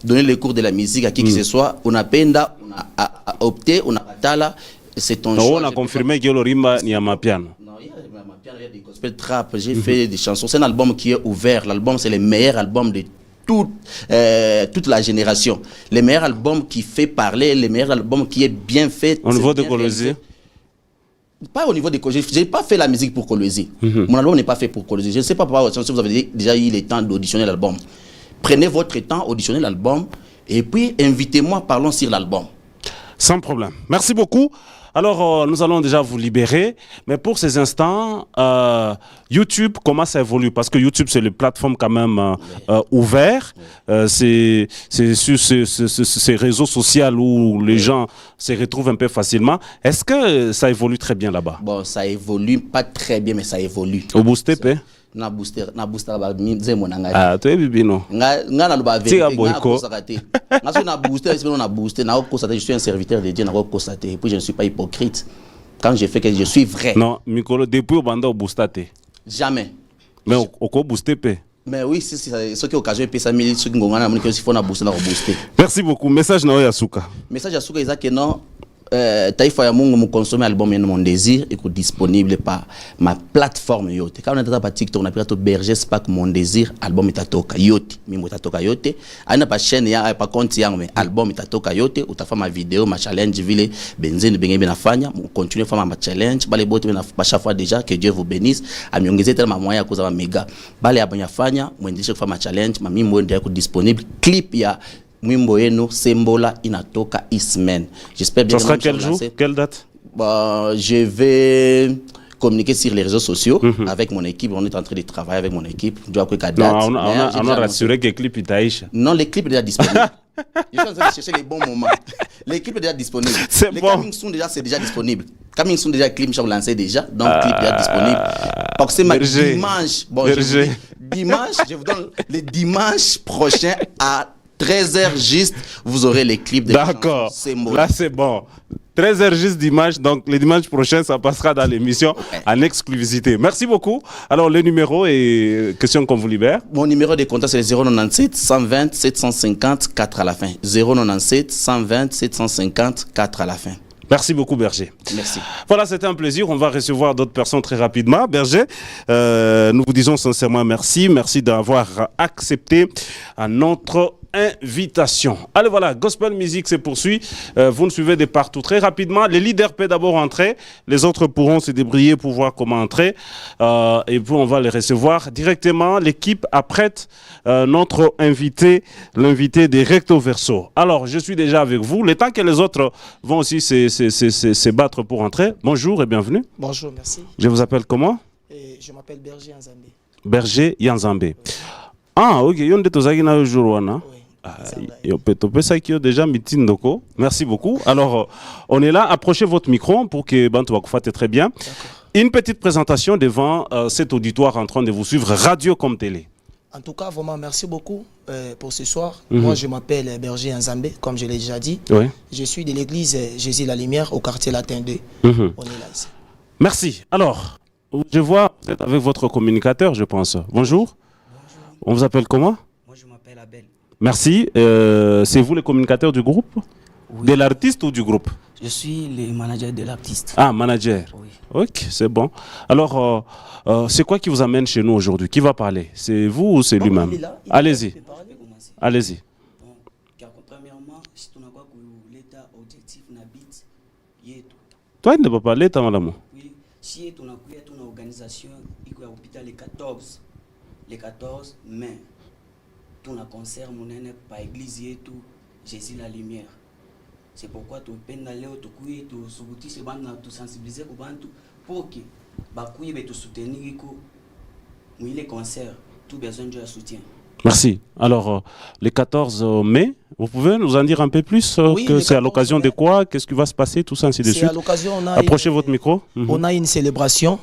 donner les cours de la musique à qui que ce soit. On a penda, on a opté, on a batala, c'est ton choix. On a confirmé que le rimba ni à ma piano. Non, il y a ma piano, il y a des gospel trap, j'ai fait des chansons. C'est un album qui est ouvert. L'album, c'est le meilleur album de toute la génération. Le meilleur album qui fait parler, le meilleur album qui est bien fait. Au niveau de Kolwezi? Pas au niveau de Kolwezi. Je n'ai pas fait la musique pour Kolwezi. Mon album n'est pas fait pour Kolwezi. Je ne sais pas pourquoi si vous avez déjà eu le temps d'auditionner l'album. Prenez votre temps, auditionnez l'album et puis invitez-moi, parlons sur l'album. Sans problème. Merci beaucoup. Alors, nous allons déjà vous libérer. Mais pour ces instants, YouTube, comment ça évolue? Parce que YouTube, c'est une plateforme quand même ouverte. C'est sur ces réseaux sociaux où les gens se retrouvent un peu facilement. Est-ce que ça évolue très bien là-bas? Bon, ça évolue pas très bien, mais ça évolue. Au Boostep, na booster ba nzembo na ngai. Ah, tu es bibino. Nga na loba vérité. Tika boyko. Nga so na booster, na constater je suis un serviteur de Dieu, na constater et puis je ne suis pas hypocrite. Quand je fais que je suis vrai. Non, Mikolo depuis au banda au boostate. Jamais. Mais au booster pe. Mais oui, c'est ce qui est occasion de payer 100 000 ceux qui ont gagné que si faut na booster na booster. Merci beaucoup. Message na Yasuka. Message à Yasuka que non Taïfa ya Mungu mu consommer album Mon Désir est disponible par ma plateforme yote. Quand on est pas TikTok, on a pris Berger Spark Mon Désir album itatoka yote. Mimi itatoka yote. Aina pas chaîne ya pas compte ya mais album itatoka yote. Utafa ma vidéo, ma challenge vile benzine bengi benafanya, on continue faire ma challenge. Bale bote bena chaque fois déjà que Dieu vous bénisse. Amiongeze tellement moyen kuza ma méga. Bale abanyafanya, muendeleshe kufanya ma challenge, mimi mwende disponible. Clip ya Mwimbo yenu Sembola inatoka Ismen. J'espère bien. Ça sera quel jour? Quelle date? Je vais communiquer sur les réseaux sociaux avec mon équipe. On est en train de travailler avec mon équipe. Non, on a rassuré que le clip est Aïcha. Non, le clip est déjà disponible. Je suis en train de chercher les bons moments. Les clips est déjà disponible. Les bon. coming soon déjà c'est déjà disponible. Coming soon déjà clip sont lancés déjà. Donc le clip est déjà disponible. Parce que c'est dimanche. Bon, dimanche, je vous donne le dimanche prochain à 13h juste, vous aurez les clips de D'accord, là c'est bon. 13h juste dimanche, donc le dimanche prochain, ça passera dans l'émission en exclusivité. Merci beaucoup. Alors le numéro et question qu'on vous libère. Mon numéro de contact c'est le 097 120 750 4 à la fin. 097 120 750 4 à la fin. Merci beaucoup Berger. Merci. Voilà, c'était un plaisir. On va recevoir d'autres personnes très rapidement. Berger, nous vous disons sincèrement merci. Merci d'avoir accepté notre invitation. Allez, voilà, Gospel Music se poursuit. Vous nous suivez de partout très rapidement. Les leaders peuvent d'abord entrer. Les autres pourront se débrouiller pour voir comment entrer. Et puis, on va les recevoir directement. L'équipe apprête notre invité, l'invité des Recto Verso. Alors, je suis déjà avec vous. Le temps que les autres vont aussi se battre pour entrer. Bonjour et bienvenue. Bonjour, merci. Je vous appelle comment? Je m'appelle Berger Yanzambe. Berger Yanzambe. Ah, ok. Yon de tozaki na jour wana. Déjà merci beaucoup. Alors, on est là. Approchez votre micro pour que Bantou Bakoufaté très bien. Une petite présentation devant cet auditoire en train de vous suivre, radio comme télé. En tout cas, vraiment, merci beaucoup pour ce soir. Moi, je m'appelle Berger Yanzambe, comme je l'ai déjà dit. Oui. Je suis de l'église Jésus la Lumière au quartier Latin 2. On est là ici. Merci. Alors, je vois, vous êtes avec votre communicateur, je pense. Bonjour. Bonjour. On vous appelle comment? Moi, je m'appelle Abel. Merci. C'est vous le communicateur du groupe? Oui. De l'artiste ou du groupe? Je suis le manager de l'artiste. Ah, manager. Oui. Ok, c'est bon. Alors, c'est quoi qui vous amène chez nous aujourd'hui? Qui va parler? C'est vous ou c'est lui-même? Allez-y. Allez-y. Premièrement, si tu n'as pas l'état objectif, toi, il ne peut pas parler, madame. Oui, si tu n'as pas une organisation, il y a l'hôpital le 14 mai. Tout un concert, mon aîné, par église et tout, Jésus la lumière. C'est pourquoi tu peux aller au Tokoué, tu soutis ces bandes, tu sensibiliser au bantu pour que Bakoué te soutenir les concerts, tout besoin de soutien. Merci. Alors, le 14 mai, vous pouvez nous en dire un peu plus oui, que c'est à l'occasion de quoi? Qu'est-ce qui va se passer? Tout ça, ainsi de suite. À l'occasion, approchez votre micro. On a une célébration.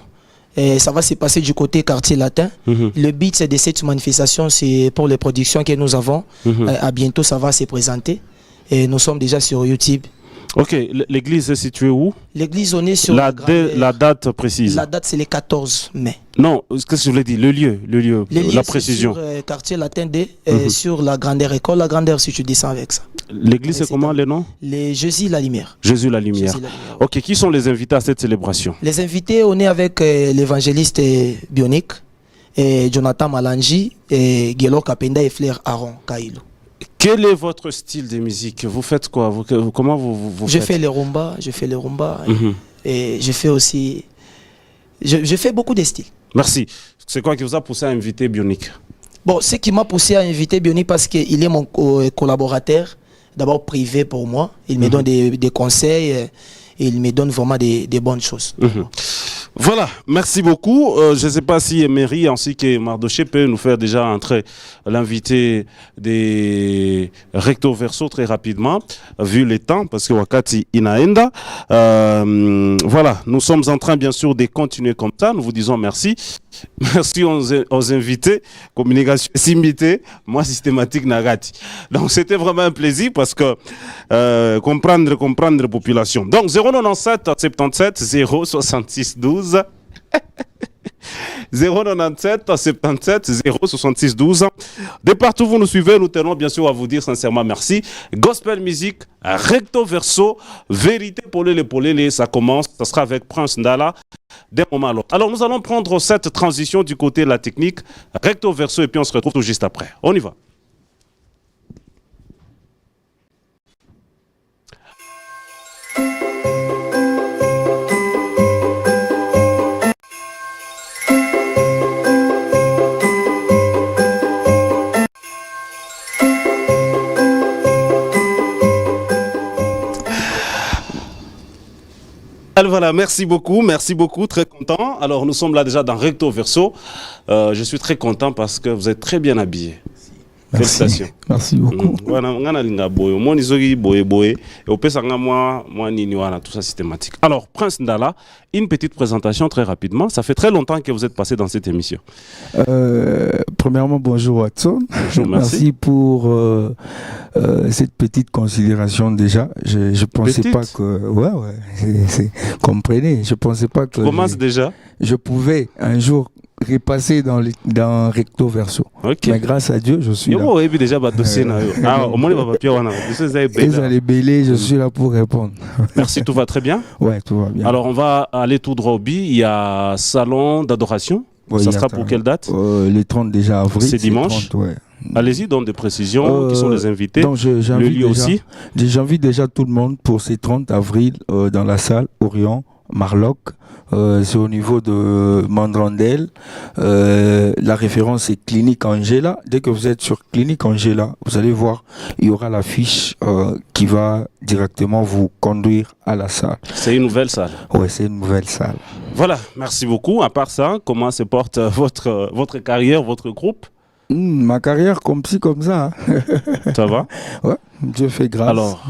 Et ça va se passer du côté quartier latin. Le but de cette manifestation, c'est pour les productions que nous avons. À bientôt, ça va se présenter. Et nous sommes déjà sur YouTube. Ok, l'église est située où? L'église, on est sur la date précise. La date, c'est le 14 mai. Non, qu'est-ce que je voulais dire? Le lieu, la précision. Sur quartier latin D, sur la grandeur école, la grandeur si tu descends avec ça. L'église, c'est comment le nom? Jésus la Lumière. Jésus la Lumière. Ok, qui sont les invités à cette célébration? Les invités, on est avec l'évangéliste Bionique, et Jonathan Malangi, et Guélo Kapenda et Flair Aaron Kailo. Quel est votre style de musique? Vous faites quoi? Comment vous faites? Je fais les rumbas, et je fais aussi... Je fais beaucoup de styles. Merci. C'est quoi qui vous a poussé à inviter Bionique? Bon, ce qui m'a poussé à inviter Bionique, parce qu'il est mon collaborateur, d'abord privé pour moi. Il me donne des conseils, et il me donne vraiment des bonnes choses. Voilà, merci beaucoup. Je ne sais pas si Emery ainsi que Mardoché peut nous faire déjà entrer l'invité des recto verso très rapidement, vu les temps, parce que Wakati inaenda. Voilà, nous sommes en train bien sûr de continuer comme ça. Nous vous disons merci. Merci aux invités. Communication simité, moi systématique nagati. Donc c'était vraiment un plaisir parce que comprendre la population. Donc 097 77 066 12. 097 77 066 12. De partout où vous nous suivez, nous tenons bien sûr à vous dire sincèrement merci. Gospel music, recto verso, vérité polé, ça commence. Ça sera avec Prince Ndala d'un moment à l'autre. Alors nous allons prendre cette transition du côté de la technique, recto verso, et puis on se retrouve tout juste après. On y va. Alors voilà, merci beaucoup, très content. Alors nous sommes là déjà dans Recto Verso. Je suis très content parce que vous êtes très bien habillés. Félicitations. Merci beaucoup. Tout ça systématique. Alors, Prince Ndala, une petite présentation très rapidement. Ça fait très longtemps que vous êtes passé dans cette émission. Premièrement, bonjour Watson. Bonjour, merci pour cette petite considération déjà. Je pensais pas que... Ouais, comprenez, je pensais pas que... Commence déjà. Je pouvais un jour repasser dans recto verso. Okay. Mais grâce à Dieu, je suis là. Je suis là pour répondre. Merci, tout va très bien? Ouais, tout va bien. Alors, on va aller tout droit au but. Il y a salon d'adoration. Ouais, ça sera pour quelle date? Les 30 déjà avril. C'est dimanche? 30, ouais. Allez-y, donne des précisions. Qui sont les invités? Donc le lieu aussi? J'invite déjà tout le monde pour ces 30 avril dans la salle Orient, Marloc. C'est au niveau de Mandrandel. La référence est Clinique Angela. Dès que vous êtes sur Clinique Angela, vous allez voir, il y aura l'affiche qui va directement vous conduire à la salle. C'est une nouvelle salle? Oui, c'est une nouvelle salle. Voilà, merci beaucoup. À part ça, comment se porte votre carrière, votre groupe? Ma carrière comme ci, comme ça. Ça va? Ouais, Dieu fait grâce. Alors,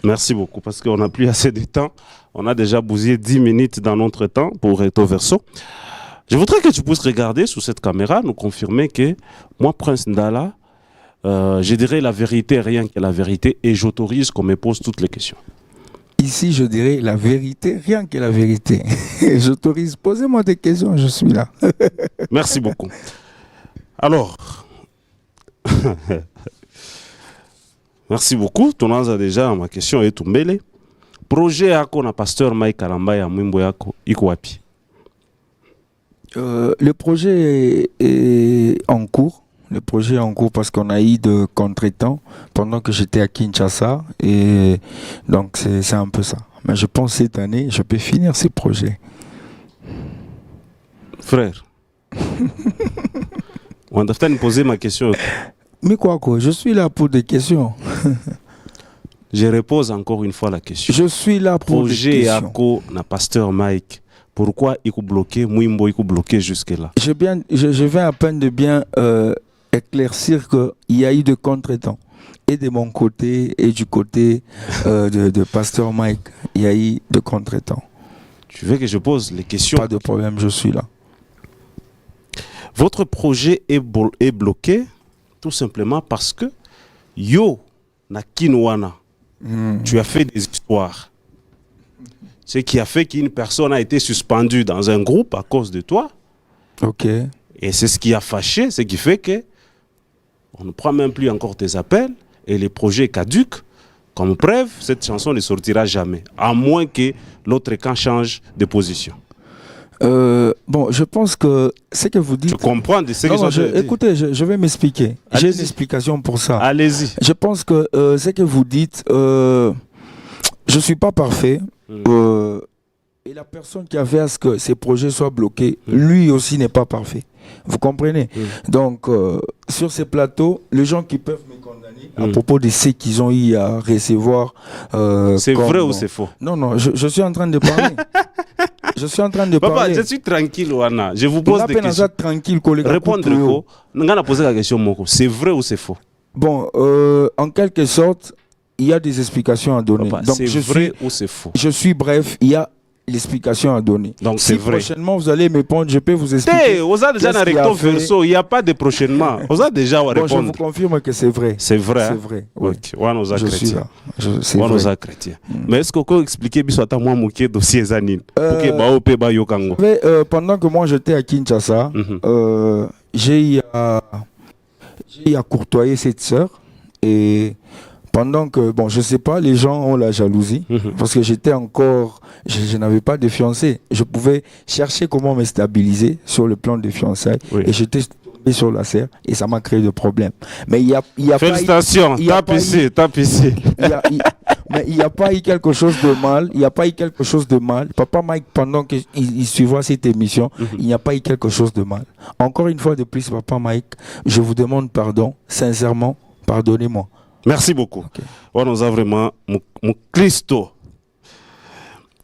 merci beaucoup parce qu'on n'a plus assez de temps. On a déjà bousillé 10 minutes dans notre temps pour Recto Verso. Je voudrais que tu puisses regarder sous cette caméra, nous confirmer que moi, Prince Ndala, je dirais la vérité, rien que la vérité, et j'autorise qu'on me pose toutes les questions. Ici, je dirais la vérité, rien que la vérité. J'autorise, posez-moi des questions, je suis là. Merci beaucoup. Alors, merci beaucoup. Ton a déjà, ma question est tout mêlée. Projet yako na pasteur Mike Kalamba ya mwimbo yako iko wapi? Le projet est en cours. Le projet est en cours parce qu'on a eu de contretemps pendant que j'étais à Kinshasa. Et donc, c'est un peu ça. Mais je pense cette année, je peux finir ces projets. Frère, on doit me poser ma question. Mais quoi, je suis là pour des questions. Je repose encore une fois la question. Je suis là pour des questions. Projet yako na pasteur Mike, pourquoi il est bloqué, mwimbo il est bloqué jusque-là? Je viens à peine de bien éclaircir qu'il y a eu de contretemps. Et de mon côté et du côté de pasteur Mike, il y a eu de contretemps. Tu veux que je pose les questions? Pas de problème, je suis là. Votre projet est bloqué tout simplement parce que yo na Kinwana. Tu as fait des histoires. Ce qui a fait qu'une personne a été suspendue dans un groupe à cause de toi. Ok. Et c'est ce qui a fâché, ce qui fait que on ne prend même plus encore tes appels et les projets caduques. Comme preuve, cette chanson ne sortira jamais, à moins que l'autre camp change de position. Bon, je pense que ce que vous dites... Tu comprends de ce que je dis. Écoutez, je vais m'expliquer. J'ai une explication pour ça. Allez-y. Je pense que ce que vous dites, je ne suis pas parfait. Et la personne qui a fait à ce que ces projets soient bloqués, lui aussi n'est pas parfait. Vous comprenez? Donc, sur ces plateaux, les gens qui peuvent me condamner à propos de ce qu'ils ont eu à recevoir... c'est vrai ou c'est faux? Non, je suis en train de parler. Je Je suis en train de Papa, parler. je suis tranquille, Wana. Je vous pose des questions. Tranquille, collègue. Répondre, on a posé la question, Moko. C'est vrai ou c'est faux? Bon, en quelque sorte, il y a des explications à donner. Papa, Donc, c'est vrai ou c'est faux? Je suis bref, il y a l'explication à donner. Donc si c'est vrai. Prochainement, vous allez me répondre, je peux vous expliquer. Vous avez déjà un recto verso, il n'y a pas de prochainement. Vous avez déjà à répondre. Je vous confirme que c'est vrai. C'est vrai. C'est vrai. Oui. Okay. On nous a chrétiens. On nous a chrétiens. Mais est-ce que vous pouvez expliquer bisota moi moké dossier zanine pour que ba ope ba yokango? Pendant que moi j'étais à Kinshasa, j'ai eu à courtoyer cette sœur et pendant que, bon, je sais pas, les gens ont la jalousie parce que j'étais encore, je n'avais pas de fiancé. Je pouvais chercher comment me stabiliser sur le plan des fiançailles et j'étais tombé sur la serre et ça m'a créé des problèmes. Mais il y a félicitations, tape ici. Mais il n'y a pas eu quelque chose de mal. Il n'y a pas eu quelque chose de mal. Papa Mike, pendant qu'il suivra cette émission, il n'y a pas eu quelque chose de mal. Encore une fois de plus, Papa Mike, je vous demande pardon. Sincèrement, pardonnez-moi. Merci beaucoup. On nous a vraiment mon Christo.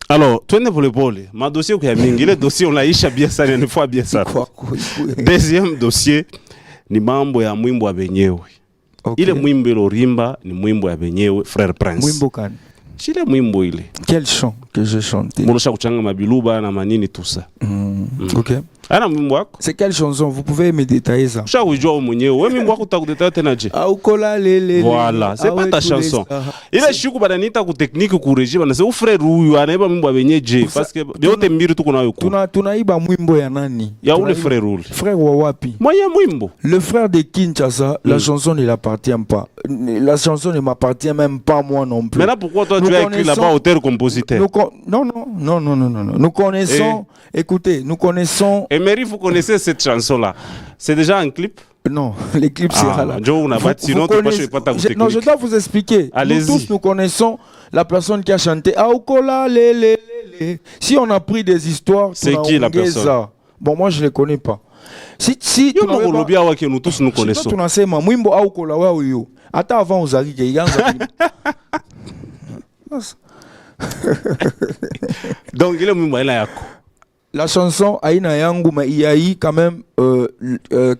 Alors, tu es pour le bol. Ma dossier, le dossier, on l'a eu bien ça, une fois bien ça. Deuxième dossier, ni mambo ya mwimbo wa benyewe. Ile mwimbo lorimba ni mwimbo ya benyewe, Frère Prince. Mwimbo kan. Chile mwimbo ile. Quel chant que j'ai chanté? Molosha kuchanga mabiluba na manini tout ça. Ok. Ana mwimbo wako? C'est quelle chanson? Vous pouvez me détailler ça? Usha ujua mwenyewe. Wewe mwimbo wako utakudetailler tena je? Aukola lele. Voilà, c'est pas ta chanson. Ile shuku bananita ku technique ku régime na c'est u frère huyu anaiba mwimbo wa benye je parce que yote mbiri tuko nayo ku. Tunaiba mwimbo ya nani? Ya ule frère ule. Frère wa wapi? Moyen mwimbo. Le frère de Kinshasa, la chanson ne l'appartient pas. La chanson ne m'appartient même pas moi non plus. Maintenant pourquoi toi tu as écrit là-bas auteur-compositeur? Non. Nous connaissons, écoutez, nous connaissons... Emery, vous connaissez cette chanson-là? C'est déjà un clip? Non, les clips sera là. Non, je dois vous expliquer. Nous tous, nous connaissons la personne qui a chanté Aoukola, Si on a pris des histoires... C'est qui la personne? Bon, moi, je ne les connais pas. Si tu n'avais pas... que nous tous nous connaissons. Mwimbo Aoukola, ouais. Attends, avant, vous arrivez. Donc, il est mwimbo là. La chanson Aïna Yangu, mais il y a eu quand même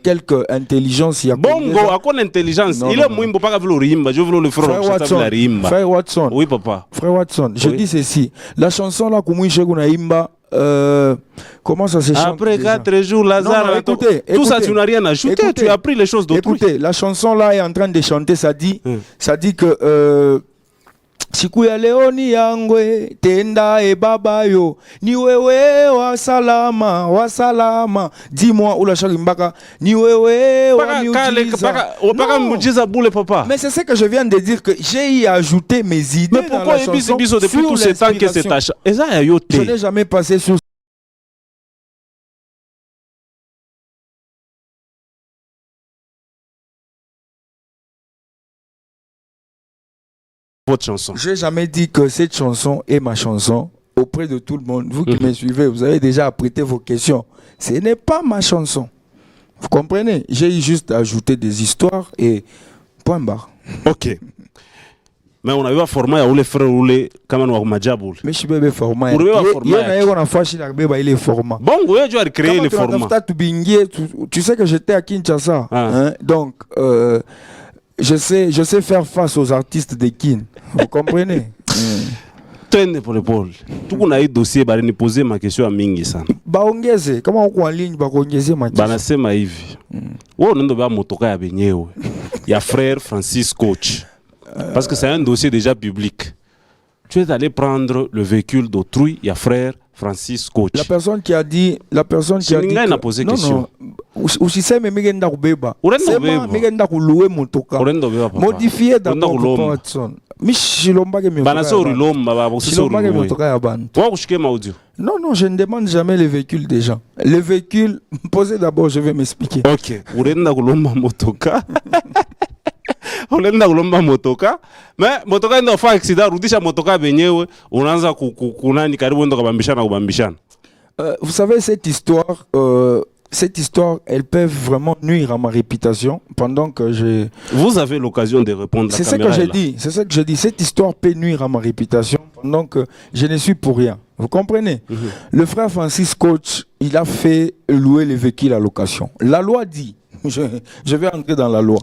quelques intelligences. Bongo, à quoi l'intelligence? Il est mwimbo pas le rimba, je veux le frère Watson. Frère Watson. Oui, papa. Frère Watson, je dis ceci. La chanson là, Koumouy Sheguna Imba, comment ça se chante? Après 4 jours, Lazare, écoutez, tout ça, tu n'as rien ajouté, tu as appris les choses d'autrui. Écoutez, la chanson là est en train de chanter, ça dit que siku ya leo ni yangwe tenda e baba yo ni wewe wa salama dis-moi ou la mbaka ni wewe wa miujiza boule papa. Mais c'est ce que je viens de dire que j'ai ajouté mes idées. Mais pourquoi dans la chanson depuis tout ce temps que c'est ta chanson? Je n'ai jamais passé sur votre chanson. Je n'ai jamais dit que cette chanson est ma chanson auprès de tout le monde. Vous qui me suivez, vous avez déjà apprêté vos questions. Ce n'est pas ma chanson. Vous comprenez? J'ai juste ajouté des histoires et point barre. Ok. Mais on a eu un format où les frères roulaient comme on a majaboul. Mais je suis bébé format. Il y a un format. Il est format. Bon, tu as créé le format. Tu sais que j'étais à Kinshasa. Hein? Donc, je sais faire face aux artistes de Kin. Vous comprenez? Tenez pour le pôle. Tout qu'on a eu dossier, bah, ne poser ma question à Mingi San. Baongeze, comment on en ligne, baongeze ma question. Bah, c'est ma Yves. Oh, on a motoka ya benyewe. Il y a frère Francis Coach. Parce que c'est un dossier déjà public. Tu es allé prendre le véhicule d'autrui, il y a frère Francis Coach. La personne qui a dit n'a posé question. Usiseme migenda kubeba. Sema migenda kuluwe motoka. Modifié d'abord Watson. Michilombage mi. Banaso rilomba babo Chilombage motoka ya bantu. Wa kushike audio. Non, je ne demande jamais les véhicules des gens. Les véhicules, posez d'abord, je vais m'expliquer. OK. Urenda kulomba motoka. Ulenda kulomba motoka. Mais motoka ndio fa accident rudisha motoka benyewe unaanza kunani karibu ndo kubambishana. Vous savez cette histoire, elle peut vraiment nuire à ma réputation pendant que je... Vous avez l'occasion de répondre à la caméra. C'est ce que je dis. Cette histoire peut nuire à ma réputation pendant que je ne suis pour rien. Vous comprenez? Le frère Francis Coach, il a fait louer les véhicules à location. La loi dit, je vais entrer dans la loi.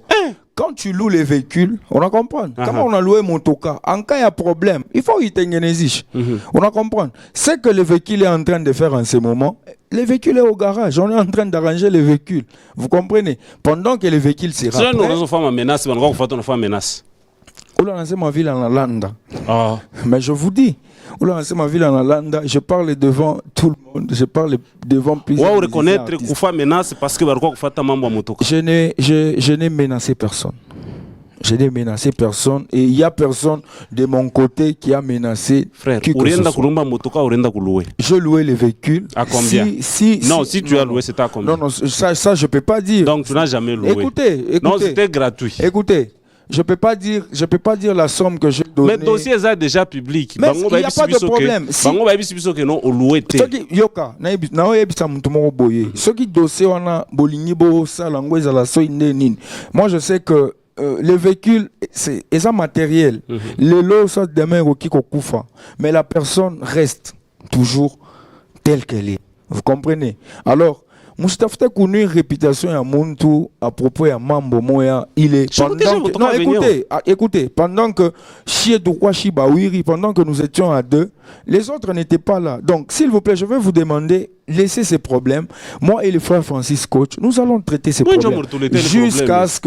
Quand tu loues les véhicules, on a compris. Comment on a loué mon toka, en cas il y a problème, il faut qu'il t'engénésige. On a compris. C'est que le véhicule est en train de faire en ce moment. Le véhicule est au garage. On est en train d'arranger les véhicules. Vous comprenez? Pendant que le véhicule sera prêt. On a lancé ma ville en Hollande. Mais je vous dis, on a lancé ma ville en Hollande. Je parle devant tout le monde. Je parle devant plusieurs. Vous reconnaître que vous menace parce que je n'ai menacé personne. Je n'ai menacé personne et il n'y a personne de mon côté qui a menacé. Frère, je louais les véhicules. À combien? Si tu as loué, c'était à combien? Non, ça je ne peux pas dire. Donc tu n'as jamais loué. Écoutez. Non, c'était gratuit. Écoutez. Je peux pas dire la somme que j'ai donnée. Mais le dossier est déjà public. Mais il n'y a pas de problème. Si yoka, moi je sais que les véhicules, c'est un matériel. Les lots sont demain au Kikufa. Mais la personne reste toujours telle qu'elle est. Vous comprenez? Alors, Moustapha connu une réputation à Muntu à propos de Mambo Moya. Il est écoutez, pendant que pendant que nous étions à deux, les autres n'étaient pas là. Donc, s'il vous plaît, je vais vous demander, laissez ces problèmes. Moi et le frère Francis Coach, nous allons traiter ces problèmes jusqu'à ce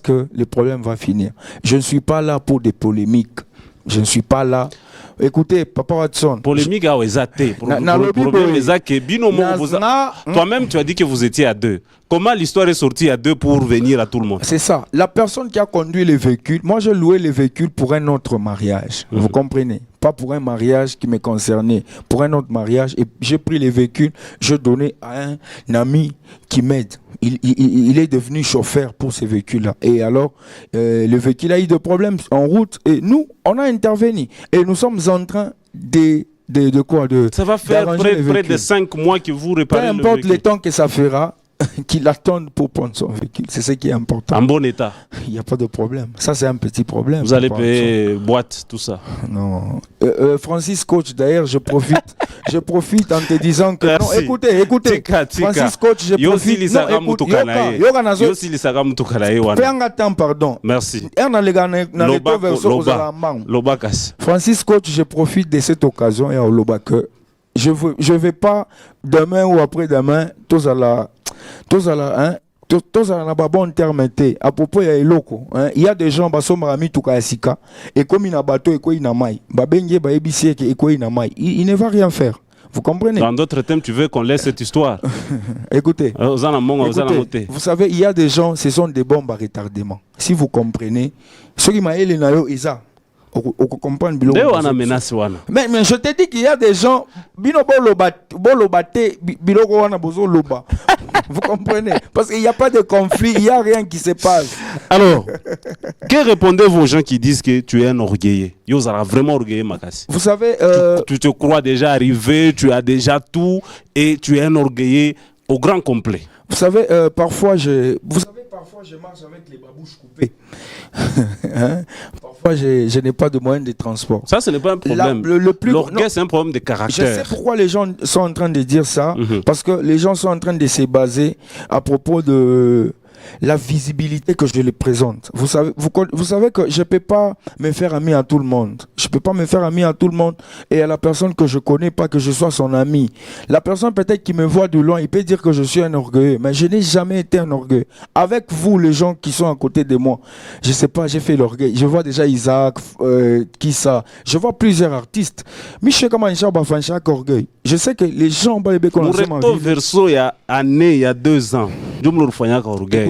que le problème va finir. Je ne suis pas là pour des polémiques. Je ne suis pas là. Écoutez, Papa Watson. Polémique à Oezate. Toi-même, tu as dit que vous étiez à deux. Comment l'histoire est sortie à deux pour venir à tout le monde? C'est ça. La personne qui a conduit les véhicules, moi j'ai loué les véhicules pour un autre mariage. Vous comprenez? Pas pour un mariage qui me concernait, pour un autre mariage. Et j'ai pris les véhicules, je donnais à un ami qui m'aide. Il est devenu chauffeur pour ces véhicules-là. Et alors, le véhicule a eu des problèmes en route. Et nous, on a intervenu. Et nous sommes en train de quoi? Ça va faire près de 5 mois que vous réparez le véhicule. Peu importe le temps que ça fera, qu'il attende pour prendre son véhicule. C'est ce qui est important. En bon état. Il n'y a pas de problème. Ça, c'est un petit problème. Vous allez payer boîte, tout ça. Non. Francis Coach, d'ailleurs, je profite en te disant que... Merci. Non, écoutez. Francis Coach, je profite... Fais un temps, pardon. Merci. Francis Coach, je profite de cette occasion et au Loba que je vais pas demain ou après-demain, tous à la bon terme à propos de Eloko. Il y a des gens qui sont marami tukasika et comme il a bateau et quoi il a mai, babenge ba ebisi et quoi il a mai, il ne va rien faire. Vous comprenez? Dans d'autres thèmes, tu veux qu'on laisse cette histoire? Écoutez, vous savez, il y a des gens, ce sont des bombes à retardement. Si vous comprenez, ceux qui m'ont dit Isa. Mais je te dis qu'il y a des gens vous comprenez? Parce qu'il n'y a pas de conflit, il n'y a rien qui se passe. Alors, que répondez-vous aux gens qui disent que tu es un orgueilleux? Vraiment orgueilleux, Makassi. Vous savez, tu te crois déjà arrivé, tu as déjà tout et tu es un orgueilleux au grand complet. Vous savez, parfois je marche avec les babouches coupées. Parfois, je n'ai pas de moyens de transport. Ça, ce n'est pas un problème. L'orgueil, c'est un problème de caractère. Je sais pourquoi les gens sont en train de dire ça. Parce que les gens sont en train de se baser à propos de la visibilité que je les présente. Vous savez que je ne peux pas me faire ami à tout le monde. Je ne peux pas me faire ami à tout le monde et à la personne que je ne connais pas, que je sois son ami. La personne peut-être qui me voit de loin, il peut dire que je suis un orgueilleux, mais je n'ai jamais été un orgueilleux. Avec vous, les gens qui sont à côté de moi, je ne sais pas, j'ai fait l'orgueil. Je vois déjà Isaac, qui ça. Je vois plusieurs artistes. Mais je sais comment ils ont chaque orgueil. Je sais que les gens vont les connaître. Mon verso, il y a 2 ans.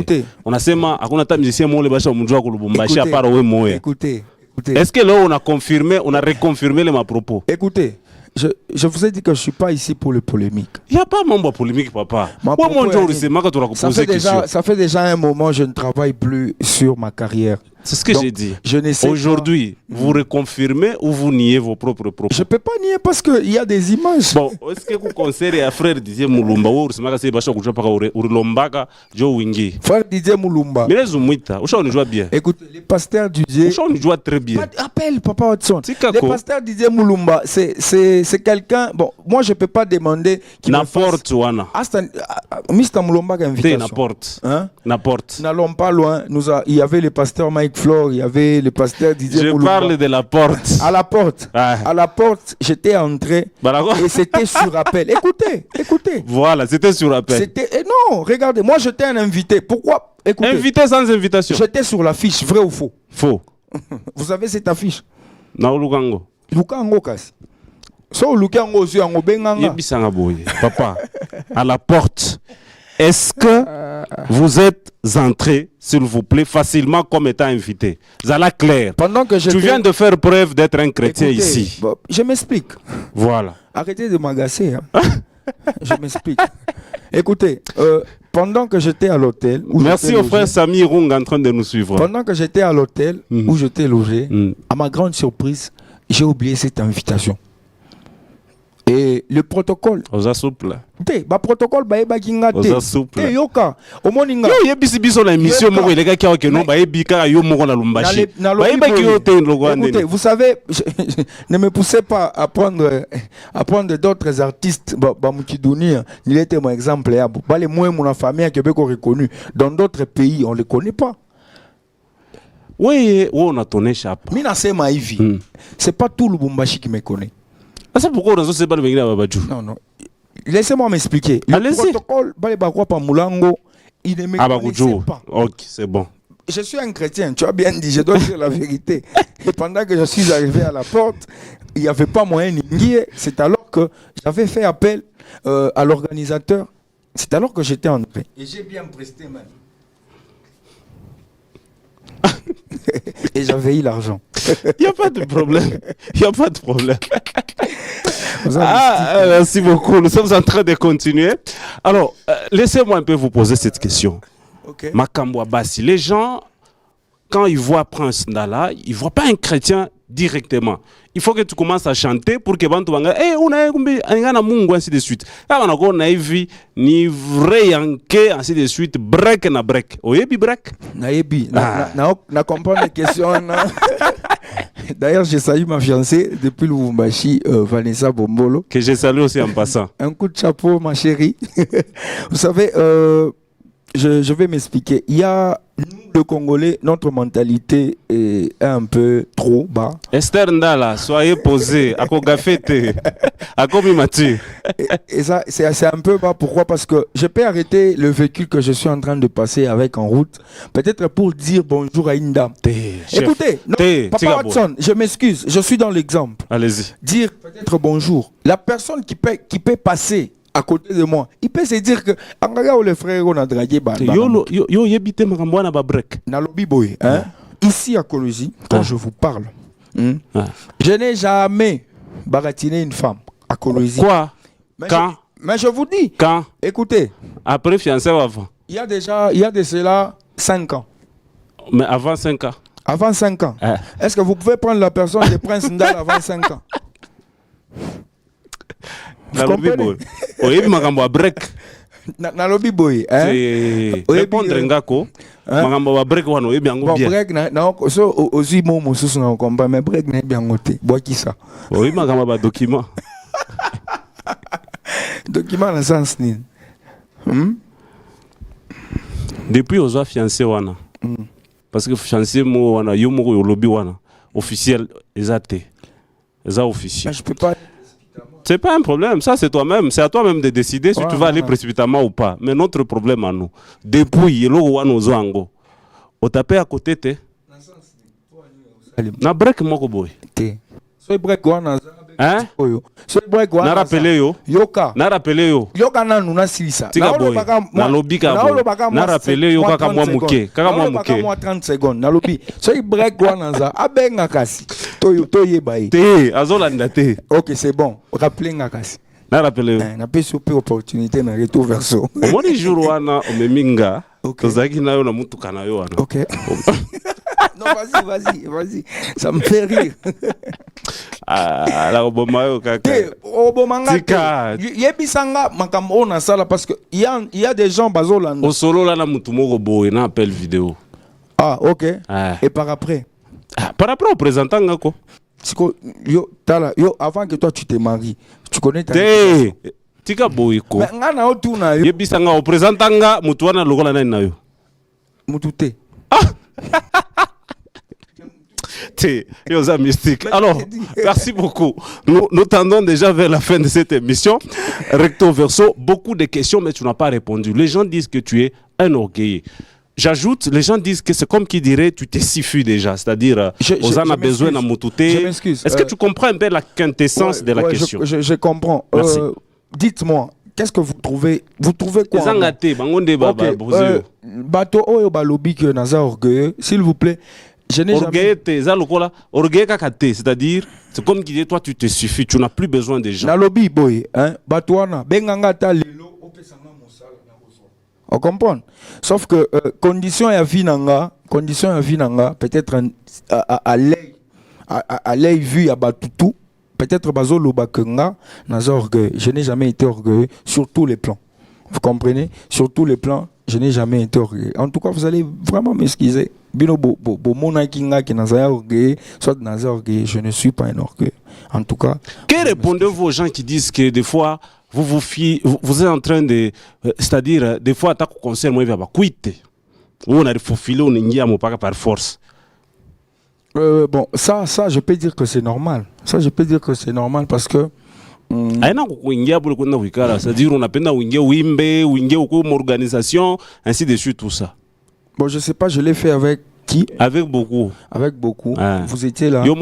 Écoutez, on a seulement musicien écoutez. Est-ce que là on a reconfirmé ma propos? Écoutez, je vous ai dit que je ne suis pas ici pour les polémiques. Il n'y a pas de polémique, papa. Ça fait déjà un moment que je ne travaille plus sur ma carrière. C'est ce que Donc, j'ai dit. Je ne sais Aujourd'hui, vous reconfirmez ou vous niez vos propres propos? Je ne peux pas nier parce qu'il y a des images. Bon, est-ce que vous conseillez à frère Didier Mulumba ou Simaka Sebasha Kujapaka ou Lombaka Joe Wingi? Frère Didier Moulumba. Mais les Zumuita, où on joue bien? Écoute, les pasteurs Didier. Où on joue très bien. Appelle Papa Watson. Tikako. Les pasteurs Didier Moulumba, c'est quelqu'un. Bon, moi je ne peux pas demander qu'il me fasse. N'importe Wana. Mr. Moulumba a invitation. N'importe. Hein? N'importe. N'allons pas loin. Il y avait le pasteur Mike Flore, il y avait le pasteur Didier Je Moulumba. parle de la porte. À la porte. Ah. À la porte, j'étais entré et c'était sur appel. Écoutez. Voilà, c'était sur appel. Non, regardez, moi j'étais un invité. Pourquoi? Écoutez. Invité sans invitation. J'étais sur l'affiche, vrai ou faux? Faux. Vous avez cette affiche? Non, Lugango. Lukango kasi. So Lukango aussi en Obenganga. Yebisanga boye. Papa, à la porte. Est-ce que vous êtes entré, s'il vous plaît, facilement comme étant invité? Zala clair. Pendant que tu viens de faire preuve d'être un chrétien. Écoutez, ici. Bon, je m'explique. Voilà. Arrêtez de m'agacer. Hein. Je m'explique. Écoutez, pendant que j'étais à l'hôtel... Merci au frère Samy Rung en train de nous suivre. Pendant que j'étais à l'hôtel où j'étais logé, à ma grande surprise, j'ai oublié cette invitation. Et le protocole. Oza souple. Ba protocole ba eba kinga te. Oza souple. Yoka. Omoninga. Yo yebisi biso la émission moko les gars qui ont que non ba ebika yo moko na lumbashi. Ba eba ki yo te logo andeni. Écoutez, vous savez, ne me poussez pas à prendre d'autres artistes. Ba Mukiduni, il était mon exemple là. Ba les moins mon famille qui est reconnu. Dans d'autres pays, on les connaît pas. Oui, on a ton échappe. Mina sema hivi. C'est pas tout le Lubumbashi qui me connaît. C'est pourquoi on a ce pas le Non, non. Laissez-moi m'expliquer. Le protocole, il ne me connaissait pas. Ok, c'est bon. Je suis un chrétien, tu as bien dit, je dois dire la vérité. Et pendant que je suis arrivé à la porte, il n'y avait pas moyen d'y. C'est alors que j'avais fait appel à l'organisateur. C'est alors que j'étais entré. Et j'ai bien presté même. Et j'avais eu l'argent. Il n'y a pas de problème. Il n'y a pas de problème. Merci beaucoup. Nous sommes en train de continuer. Alors, laissez-moi un peu vous poser cette question. Okay. Makambo Abassi, les gens, quand ils voient Prince Ndala, ils ne voient pas un chrétien directement. Il faut que tu commences à chanter pour que bantu banga on a mungu ainsi de suite. Quand on a go naivi ni vrai yanke ainsi de suite break na break. Oyebi break? Naebi na comprendre la question. D'ailleurs, j'ai salué ma fiancée depuis Lubumbashi, Vanessa Bombolo. Que j'ai salué aussi en passant. Un coup de chapeau, ma chérie. Vous savez, je vais m'expliquer. Il y a, nous, le Congolais, notre mentalité est un peu trop bas. Esther Ndala, soyez posé. Ako gafete. Ako mimati. Et ça, c'est un peu bas. Pourquoi? Parce que je peux arrêter le véhicule que je suis en train de passer avec en route, peut-être pour dire bonjour à une dame. Écoutez, non, Papa Watson, je m'excuse, je suis dans l'exemple. Allez-y. Dire peut-être bonjour. La personne qui peut passer à côté de moi, il peut se dire que les frères on a dragué yo yebite makambo na ba break na lobby boy, hein? Ici à Colosie, quand je vous parle, je n'ai jamais baratiné une femme à Colosie. Quoi? Quand? Mais je vous dis. Quand? Écoutez. Après fiancé ou avant? Il y a de cela 5 ans. Mais avant 5 ans? Avant 5 ans. Est-ce que vous pouvez prendre la personne de Prince Ndala avant 5 ans? Vous comprenez? Oyebi makambo a break. Na lobby boy, hein? Répondre ngako. Makambo a break wana oyebi yango bien. Break na so ozi mo mosusu na komba mais break na bien ngote. Boki ça. Oyebi makambo ba document. Document na sens ni. Depuis ozo fiancé wana. Parce que fiancé mo wana yo moko yo lobby wana officiel ezate. Eza officiel. Je peux pas. C'est pas un problème, ça c'est toi-même, c'est à toi-même de décider si tu vas aller précipitamment ou pas. Mais notre problème à nous, depuis le roi nous ango, au tapé à côté te, na break moko boy. So break wana. Hein? So break wana. Na rappelé yo. Yoka. Na rappelé yo. Yoka na nuna silisa. Na lobby ka boy. Na rappelé yo kaka mwa muke. Kaka mwa muke. Moi 30 secondes. Na lobby. So break wana za abenga kasi. Toye bayi. Te, azolanda te. Ok, c'est bon. Rappelez nga kasi. Na rappelé yo. Na pe super opportunité na retour verso. Omoni jour wana omeminga. Tozaki na yo na mutuka na yo wana. Ok. Non, vas-y. Ça me fait rire. Alors, bon, Mario, kaka. Tika. Yebisanga makambo na sala parce que il y a des gens bazolanda. Au solo là, na mutu moko boy, na appel vidéo. Ah, OK. Ah. Et par après Par rapport au présentant, ngako. Yo, avant que toi tu te maries, tu connais ta Tika boy ko. Mais ngana otuna yo. Yebisanga au présentant nga mutu wana lokola nani na yo. Mutute. Mystique. Alors, merci beaucoup. Nous tendons déjà vers la fin de cette émission. Recto verso, beaucoup de questions, mais tu n'as pas répondu. Les gens disent que tu es un orgueilleux. J'ajoute, les gens disent que c'est comme qui dirait tu t'es sifu déjà, c'est-à-dire Ozan a besoin d'un moutouté. Je m'excuse. Est-ce que tu comprends un peu la quintessence de la question? Je comprends. Dites-moi, qu'est-ce que vous trouvez? Vous trouvez quoi? Bateau oyo balobi que naza orgueilleux, s'il vous plaît. Je n'ai jamais... C'est-à-dire, c'est comme qui dit, toi tu te suffis, tu n'as plus besoin des gens. Nalobi boy, hein, batouana, benganga ta lelo, opesanga mosala na kozo. On comprend. Sauf que condition ya vie nanga, peut-être à l'œil vu à batutu, peut-être bazolo bakenga naza orgueil. Je n'ai jamais été orgueilleux sur tous les plans. Vous comprenez? Sur tous les plans, je n'ai jamais été orgueilleux. En tout cas, vous allez vraiment m'excuser. Bino mona kinga ki naza orgueilleux, soit naza orgueilleux, je ne suis pas un orgueil. En tout cas, que répondez-vous aux gens qui disent que des fois vous êtes en train de c'est-à-dire des fois attaque au concert moi va quitter. On a faufilé on ingia mo pas par force. Bon, ça je peux dire que c'est normal. Ça je peux dire que c'est normal parce que c'est-à-dire on appelle wimbe organisation ainsi de suite tout ça. Bon, je sais pas, je l'ai fait avec qui? Avec beaucoup. Avec beaucoup. Ah. Vous étiez là. Bien.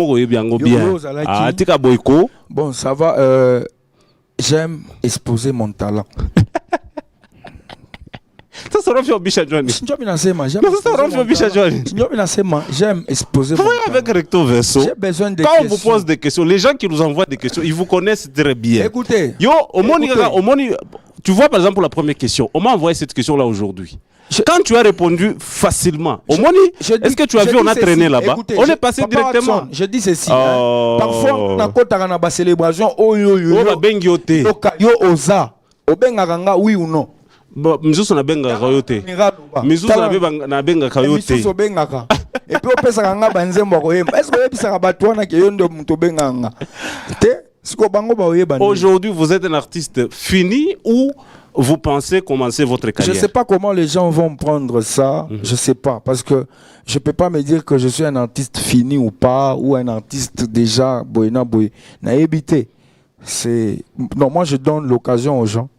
Bon, ça va. J'aime exposer mon talent. J'aime exposer mon talent. Avec Recto Verso, quand on vous pose des questions, les gens qui nous envoient des questions, ils vous connaissent très bien. Écoutez. Tu vois par exemple la première question. On m'a envoyé cette question-là aujourd'hui. Quand tu as répondu facilement, est-ce que tu as vu, on a traîné là-bas? On est passé directement. Watson, je dis ceci. Parfois, on a une célébration. Yo oza. Obenga oui ou non? Mizusu na benga kayote. Mizusu na benga kayote. Mizusu benga ka. Et puis on peut s'arranger banzembo koyemba. Est-ce que vous avez batouana ke yondo muto benga nga? Aujourd'hui, vous êtes un artiste fini ou vous pensez commencer votre carrière? Je ne sais pas comment les gens vont prendre ça. Je ne sais pas. Parce que je ne peux pas me dire que je suis un artiste fini ou pas, ou un artiste déjà boyna boy. Naïbité. Non, moi je donne l'occasion aux gens.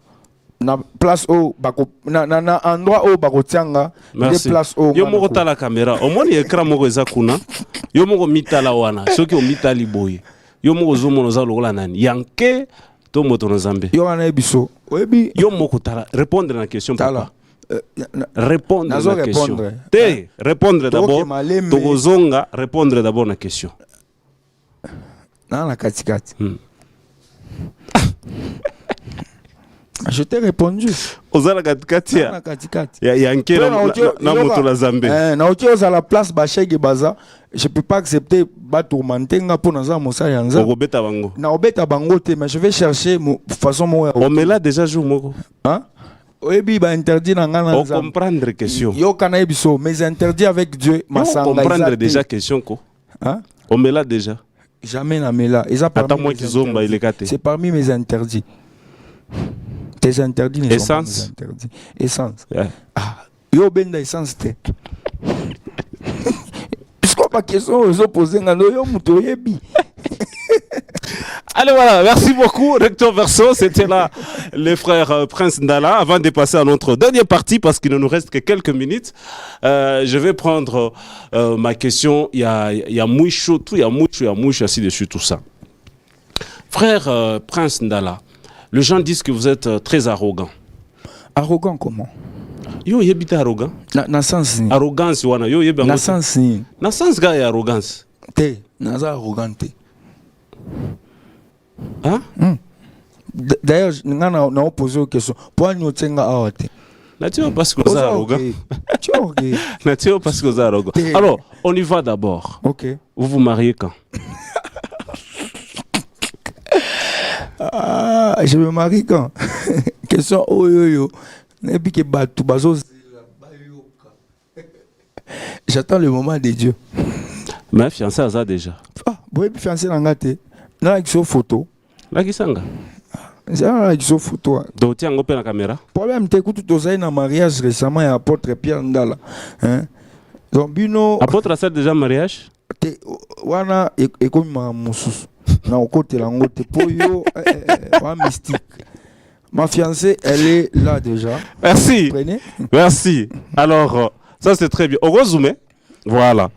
Na place au bako na endroit au bakotianga des place au yo moko tala caméra omoni écran moko eza kuna yo moko mitala wana soki o mitali boye yo moko zomo za lokola nani yanke to moto no zambe yo wana ebiso oyebi yo moko tala répondre na question papa répondre na question répondre d'abord tokozonga répondre d'abord na question na katikati. Je t'ai répondu. Ozala katikati ya yanke na moto la zambe. Na oki oza la place bashege baza, je peux pas accepter ba tourmenter nga pour naza mosa yanza. Okobeta bango. Na obeta bango te, mais je vais chercher façon mo. On me l'a déjà joué moko. Hein? Oyebi ba interdit na nga na nzambe. On comprendre question. Yo kana ebiso, mais interdit avec Dieu masanga. On comprendre déjà question ko. Hein? On me l'a déjà. Jamais na me l'a. Attends moi qui zomba il est caté. C'est parmi mes interdits. Tes interdits ne sont pas mes interdits. Essence. Yeah. Ah, yo benda essence te. Puisqu'on pas question aux opposés, yo muto yebi. Allez voilà, merci beaucoup Recto Verso, c'était là les frères Prince Ndala. Avant de passer à notre dernière partie, parce qu'il ne nous reste que quelques minutes, je vais prendre ma question. Il y a Mouicho, tout, il y a Mouicho, ainsi de suite, tout ça. Frère Prince Ndala, les gens disent que vous êtes très arrogant. Arrogant comment? Yo yebita arrogant. Na sens ni. Arrogance wana yo yeba. Na sens ni. Na sens ga ya arrogance. Te, naza arrogante. Hein? D'ailleurs, nga na opposé aux questions. Pourquoi nous tenga awate? Nature parce que vous êtes arrogant. Nature parce que vous êtes arrogant. Alors, on y va d'abord. Ok. Vous vous mariez quand? Ah, je me marie quand? Question yo. Et puis que j'attends le moment de Dieu. Mais fiancé à ça déjà. Ah, vous pouvez fiancé dans la tête. Là, avec son photo. Là, qui s'en va? C'est avec son photo. Donc, tiens, on peut la caméra. Problème, t'écoutes tout ça dans mariage récemment et apôtre Pierre Ndala. Hein? Donc, Bino. Apôtre a déjà mariage? Wana, et comme ma moussous. Na au côté là, on pour yo, mystique. Ma fiancée, elle est là déjà. Merci. Prenez. Merci. Alors, ça c'est très bien. Au résumé, voilà.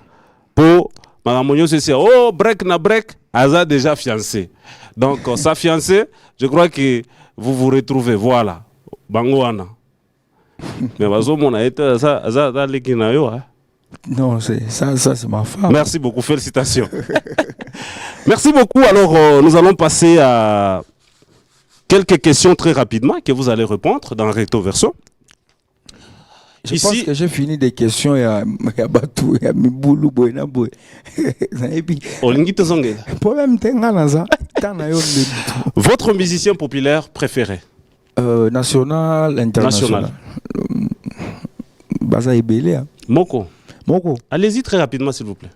Pour Maramonio, c'est oh, break na break, Aza déjà fiancé. Donc, sa fiancée, je crois que vous vous retrouvez. Voilà. Bangoana. Mais on a été ça, hein. Non, ça c'est ma femme. Merci beaucoup, félicitations. Merci beaucoup. Alors, nous allons passer à quelques questions très rapidement que vous allez répondre dans recto verso. Je pense que j'ai fini des questions. Il y a Batou, il y a Miboulou, Boy. Votre musicien populaire préféré? National, international. Baza Ebele. Moko. Allez-y très rapidement, s'il vous plaît.